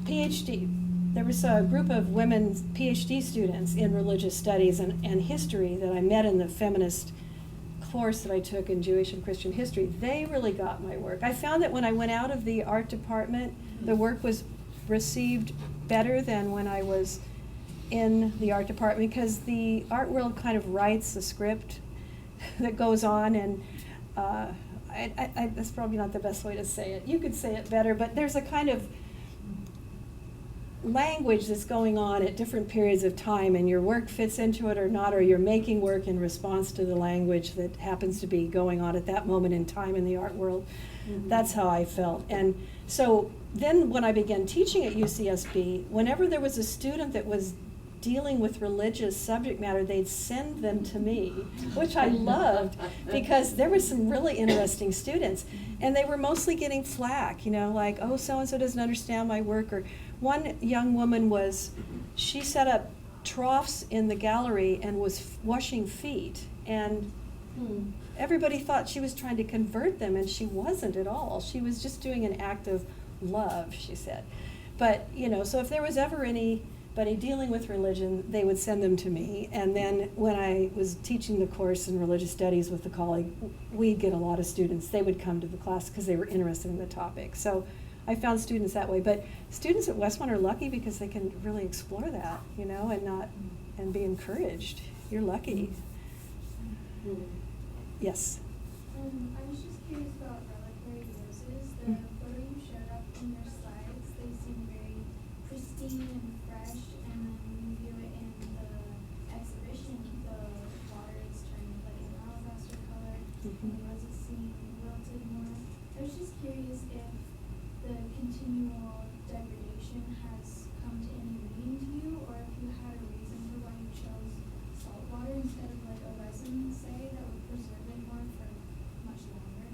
PhD. There was a group of women PhD students in religious studies and history that I met in the feminist course that I took in Jewish and Christian history. They really got my work. I found that when I went out of the art department, the work was received better than when I was in the art department, because the art world kind of writes the script that goes on, and that's probably not the best way to say it. You could say it better, but there's a kind of language that's going on at different periods of time, and your work fits into it or not, or you're making work in response to the language that happens to be going on at that moment in time in the art world. That's how I felt. And so then when I began teaching at UCSB, whenever there was a student that was dealing with religious subject matter, they'd send them to me, which I loved, because there were some really interesting students, and they were mostly getting flack, you know, like, oh, so-and-so doesn't understand my work. Or one young woman she set up troughs in the gallery and was washing feet, and everybody thought she was trying to convert them, and she wasn't at all. She was just doing an act of love, she said. But, you know, so if there was ever anybody dealing with religion, they would send them to me. And then when I was teaching the course in religious studies with a colleague, we'd get a lot of students. They would come to the class because they were interested in the topic. So I found students that way. But students at Westmont are lucky because they can really explore that, you know, and be encouraged. You're lucky. Yes. I was just curious about reliquary roses. The photo you showed up in your slides, they seem very pristine and fresh, and then when you view it in the exhibition, the water is turning like an alabaster color, and the roses seem wilted more. I was just curious if the continual degradation has come to any meaning to you, or if you had a reason for why you chose salt water instead of like a resin, say, that would preserve it more for much longer.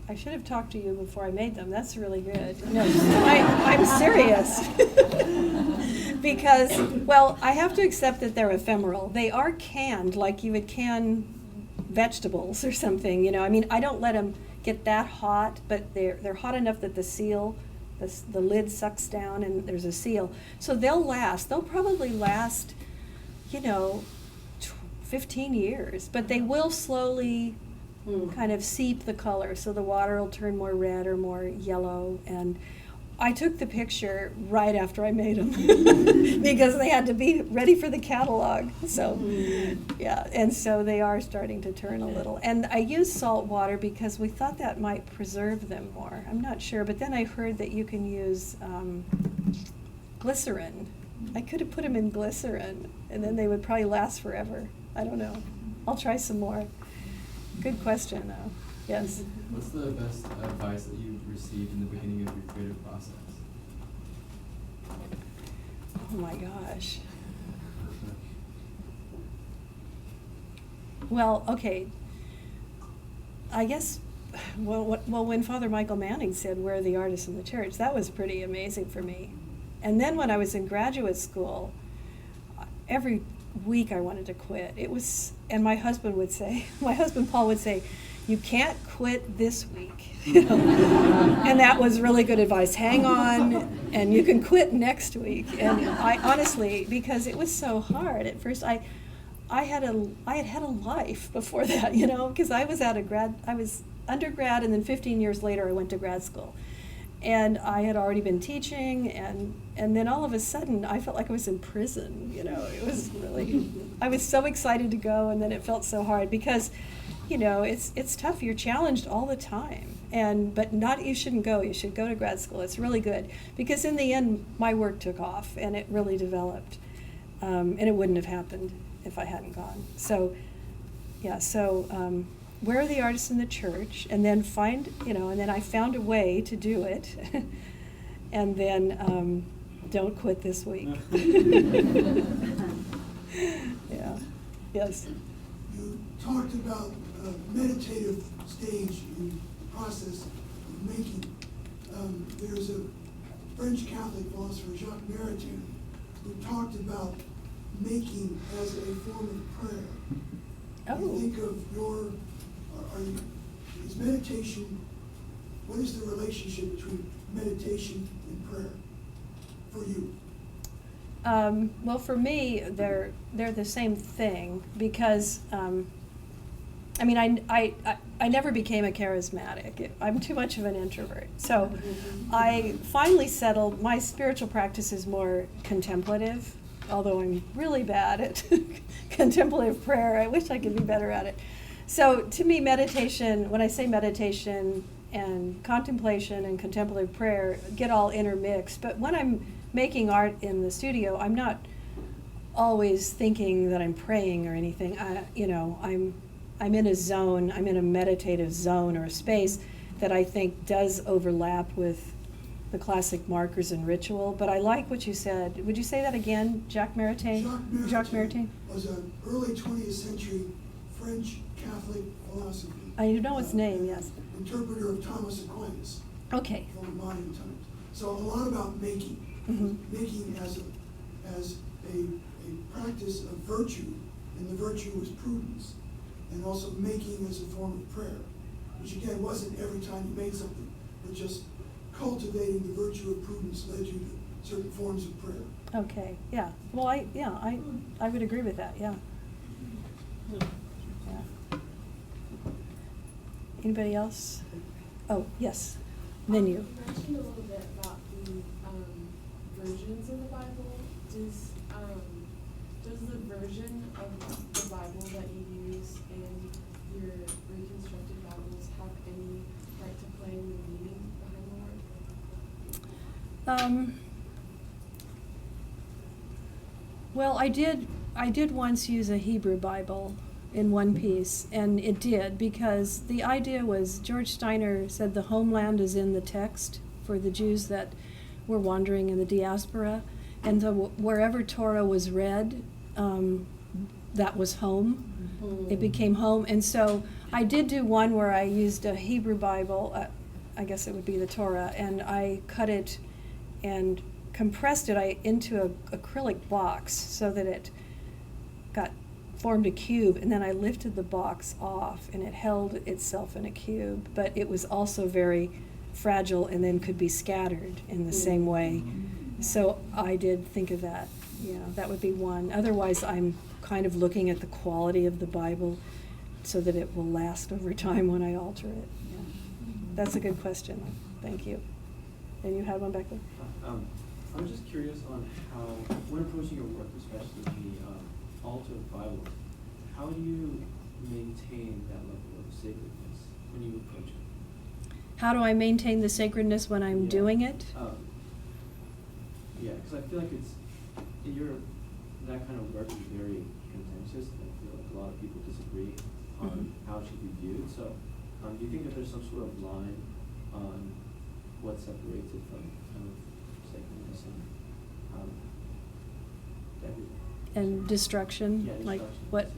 I should have talked to you before I made them. That's really good. No, I'm serious. Because, well, I have to accept that they're ephemeral. They are canned like you would can vegetables or something, you know. I mean, I don't let them get that hot, but they're hot enough that the seal, the lid sucks down and there's a seal. So they'll last. They'll probably last, you know, 15 years, but they will slowly kind of seep the color, so the water will turn more red or more yellow. And I took the picture right after I made them because they had to be ready for the catalog. So, yeah, and so they are starting to turn a little. And I used salt water because we thought that might preserve them more. I'm not sure, but then I heard that you can use glycerin. I could have put them in glycerin, and then they would probably last forever. I don't know. I'll try some more. Good question, though. Yes? What's the best advice that you've received in the beginning of your creative process? Oh my gosh. Well, okay. I guess, well, when Father Michael Manning said, "Where are the artists in the church?" that was pretty amazing for me. And then when I was in graduate school, every week I wanted to quit. It was, and my husband would say, my husband Paul would say, "You can't quit this week." And that was really good advice. Hang on, and you can quit next week. And I honestly, because it was so hard at first, I had a life before that, you know, because I was undergrad, and then 15 years later I went to grad school. And I had already been teaching, and then all of a sudden I felt like I was in prison, you know. It was really, I was so excited to go, and then it felt so hard because, you know, it's tough. You're challenged all the time. But not, you shouldn't go. You should go to grad school. It's really good. Because in the end, my work took off, and it really developed. And it wouldn't have happened if I hadn't gone. So, yeah, where are the artists in the church? And then and then I found a way to do it. And then don't quit this week. Yeah, yes. You talked about a meditative stage in the process of making. There's a French Catholic philosopher, Jacques Maritain, who talked about making as a form of prayer. Oh. You think of is meditation, what is the relationship between meditation and prayer for you? Well, for me, they're the same thing because, I mean, I never became a charismatic. I'm too much of an introvert. So I finally settled, my spiritual practice is more contemplative, although I'm really bad at contemplative prayer. I wish I could be better at it. So to me, meditation, when I say meditation and contemplation and contemplative prayer get all intermixed. But when I'm making art in the studio, I'm not always thinking that I'm praying or anything. I'm in a zone, I'm in a meditative zone or a space that I think does overlap with the classic markers and ritual. But I like what you said. Would you say that again, Jacques Maritain? Jacques Maritain was an early 20th century French Catholic philosopher. I know his name, yes. Interpreter of Thomas Aquinas. Okay. From modern times. So a lot about making. Mm-hmm. Making as a practice of virtue, and the virtue was prudence. And also making as a form of prayer, which again wasn't every time you made something, but just cultivating the virtue of prudence led you to certain forms of prayer. Okay, yeah. Well, I would agree with that, yeah. Anybody else? Oh, yes. Then you. You mentioned a little bit about the versions of the Bible. Does the version of the Bible that you use in your reconstructed Bibles have any part to play in the meaning behind the word? Well, I did once use a Hebrew Bible in one piece, and it did, because the idea was, George Steiner said the homeland is in the text for the Jews that were wandering in the diaspora, and wherever Torah was read, that was home. It became home. And so I did do one where I used a Hebrew Bible, I guess it would be the Torah, and I cut it and compressed it into an acrylic box so that it formed a cube, and then I lifted the box off and it held itself in a cube, but it was also very fragile and then could be scattered in the same way. So I did think of that. Yeah, that would be one. Otherwise, I'm kind of looking at the quality of the Bible so that it will last over time when I alter it. Yeah. That's a good question. Thank you. And you had one back there? I was just curious on how, when approaching your work, especially the altar of Bibles, how do you maintain that level of sacredness when you approach it? How do I maintain the sacredness when I'm doing it? Yeah, because I feel like that kind of work is very contentious, and I feel like a lot of people disagree on how it should be viewed. So, do you think that there's some sort of line on what separates it from kind of sacredness and everything? And destruction? Yeah, Like destruction. what?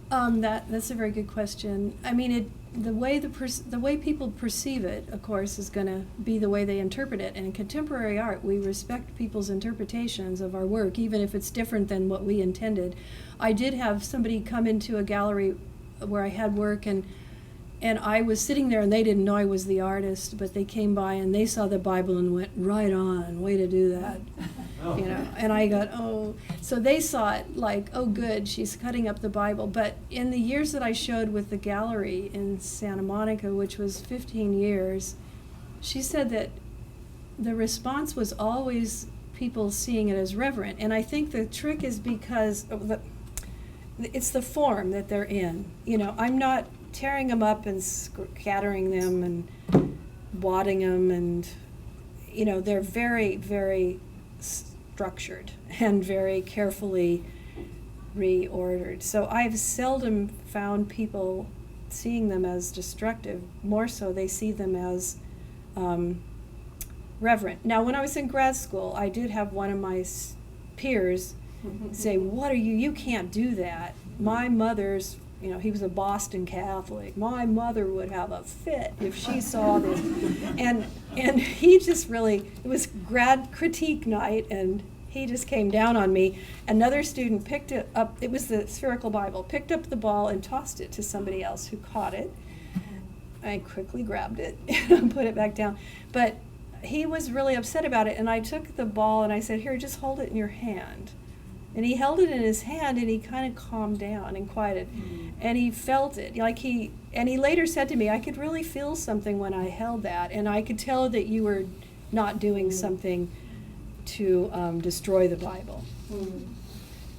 That's a very good question. I mean, the way people perceive it, of course, is going to be the way they interpret it. And in contemporary art, we respect people's interpretations of our work, even if it's different than what we intended. I did have somebody come into a gallery where I had work, and I was sitting there, and they didn't know I was the artist, but they came by and they saw the Bible and went, right on, way to do that. Oh. You know, and I got, oh, so they saw it like, oh good, she's cutting up the Bible. But in the years that I showed with the gallery in Santa Monica, which was 15 years, she said that the response was always people seeing it as reverent. And I think the trick is because of it's the form that they're in. You know, I'm not tearing them up and scattering them and wadding them, and, you know, they're very, very structured and very carefully reordered. So I've seldom found people seeing them as destructive. More so, they see them as reverent. Now, when I was in grad school, I did have one of my peers say, what are you? You can't do that. My mother's, you know, he was a Boston Catholic. My mother would have a fit if she saw this. And he just really, it was grad critique night, and he just came down on me. Another student picked it up, it was the spherical Bible, picked up the ball and tossed it to somebody else who caught it. I quickly grabbed it and put it back down. But he was really upset about it, and I took the ball and I said, here, just hold it in your hand. And he held it in his hand, and he kind of calmed down and quieted. And he felt it. And he later said to me, I could really feel something when I held that, and I could tell that you were not doing something to destroy the Bible.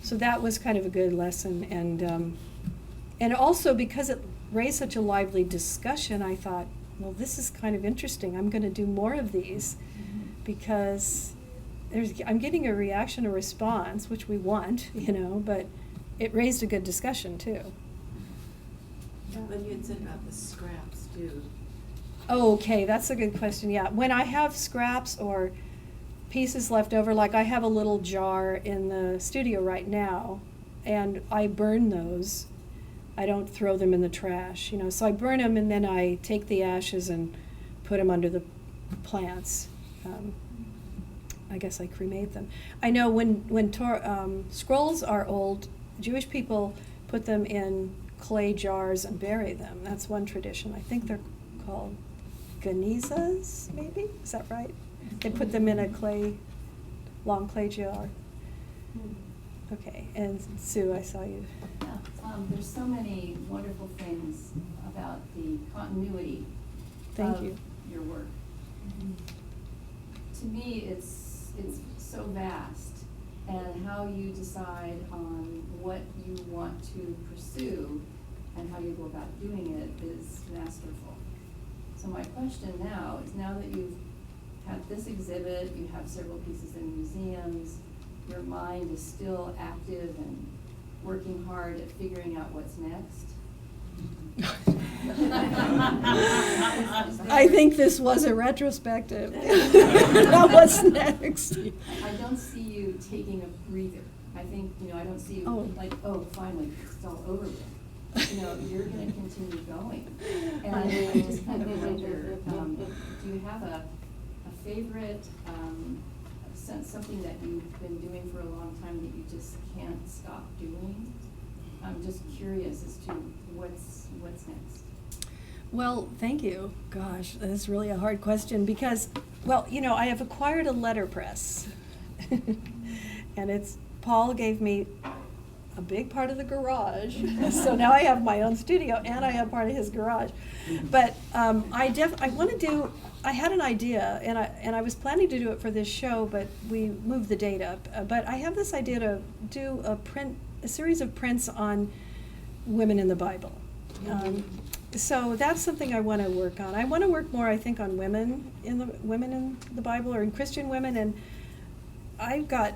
So that was kind of a good lesson. And also, because it raised such a lively discussion, I thought, well, this is kind of interesting. I'm going to do more of these, because I'm getting a reaction, a response, which we want, you know, but it raised a good discussion too. When you had said about the scraps too. Oh, okay, that's a good question. Yeah, when I have scraps or pieces left over, like I have a little jar in the studio right now, and I burn those. I don't throw them in the trash, you know. So I burn them, and then I take the ashes and put them under the plants. I guess I cremate them. I know when scrolls are old, Jewish people put them in clay jars and bury them. That's one tradition. I think they're called genizas, maybe? Is that right? They put them in a long clay jar. Okay, and Sue, I saw you. Yeah, there's so many wonderful things about the continuity Thank of you. your work. To me, it's so vast, and how you decide on what you want to pursue and how you go about doing it is masterful. So my question now is, now that you've had this exhibit, you have several pieces in museums, your mind is still active and working hard at figuring out what's next. I think this was a retrospective. Now what's next? I don't see you taking a breather. I think, you know, I don't see you like, oh, finally, it's all over with. You know, you're going to continue going. And I just kind of wonder, do you have a favorite, something that you've been doing for a long time that you just can't stop doing? I'm just curious as to what's next. Well, thank you. Gosh, that's really a hard question because, well, you know, I have acquired a letterpress. And Paul gave me a big part of the garage. So now I have my own studio and I have part of his garage. But I want to do, I had an idea and I was planning to do it for this show, but we moved the date up. But I have this idea to do a series of prints on women in the Bible. So that's something I want to work on. I want to work more, I think, on women in the Bible, or in Christian women. And I've got,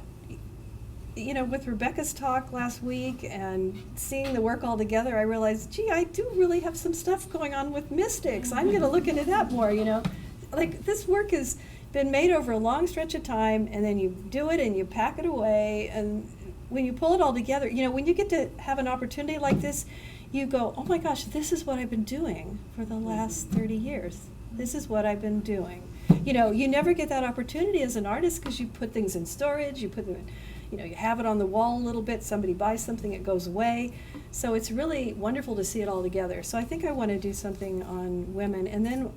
you know, with Rebecca's talk last week and seeing the work all together, I realized, gee, I do really have some stuff going on with mystics. I'm going to look into that more, you know. Like, this work has been made over a long stretch of time, and then you do it and you pack it away, and when you pull it all together, you know, when you get to have an opportunity like this, you go, oh my gosh, this is what I've been doing for the last 30 years. This is what I've been doing. You know, you never get that opportunity as an artist because you put things in storage, you put them in, you know, you have it on the wall a little bit, somebody buys something, it goes away. So it's really wonderful to see it all together. So I think I want to do something on women. And then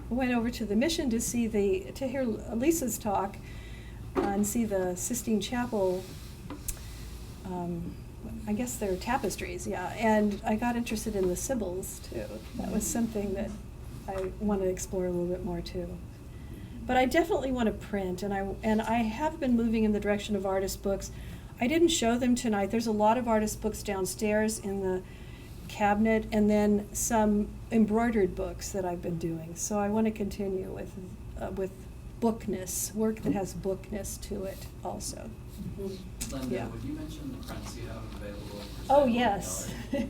went over to the Mission to hear Lisa's talk and see the Sistine Chapel, I guess they're tapestries, yeah. And I got interested in the Sibyls too. That was something that I want to explore a little bit more too. But I definitely want to print, and I have been moving in the direction of artist books. I didn't show them tonight. There's a lot of artist books downstairs in the cabinet, and then some embroidered books that I've been doing. So I want to continue with bookness, work that has bookness to it also. Linda, Yeah. would you mention the prints you have available? For Oh, sale in the yes. gallery?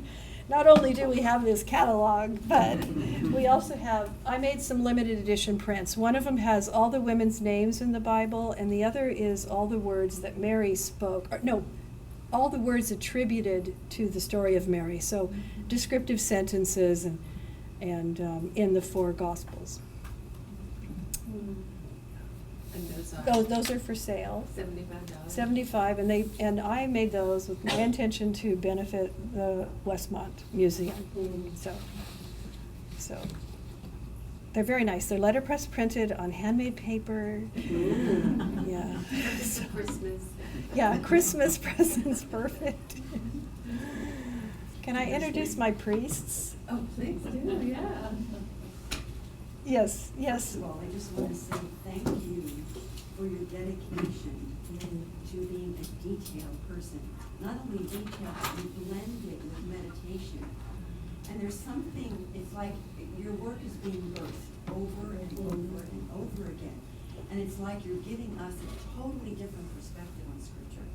Not only do we have this catalog, but we also have, I made some limited edition prints. One of them has all the women's names in the Bible, and the other is all the words that Mary spoke, or no, all the words attributed to the story of Mary. So descriptive sentences and in the 4 Gospels. And Those are for sale. $75. 75, and I made those with my intention to benefit the Westmont Museum. So they're very nice. They're letterpress printed on handmade paper. Yeah. So, Christmas. yeah, Christmas presents, perfect. Can I introduce my priests? Oh, please do, yeah. Yes, yes. First of all, I just want to say thank you for your dedication to being a detailed person. Not only detailed, but you blend it with meditation. And there's something, it's like your work is being birthed over and over and over again. And it's like you're giving us a totally different perspective on scripture.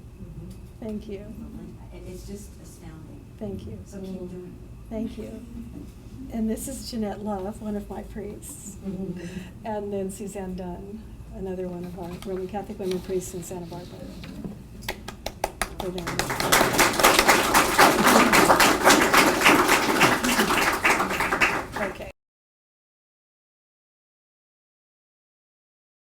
Thank you. It's just astounding. Thank you. So keep doing it. Thank you. And this is Jeanette Love, one of my priests. And then Suzanne Dunn, another one of our Roman Catholic women priests in Santa Barbara. They're there.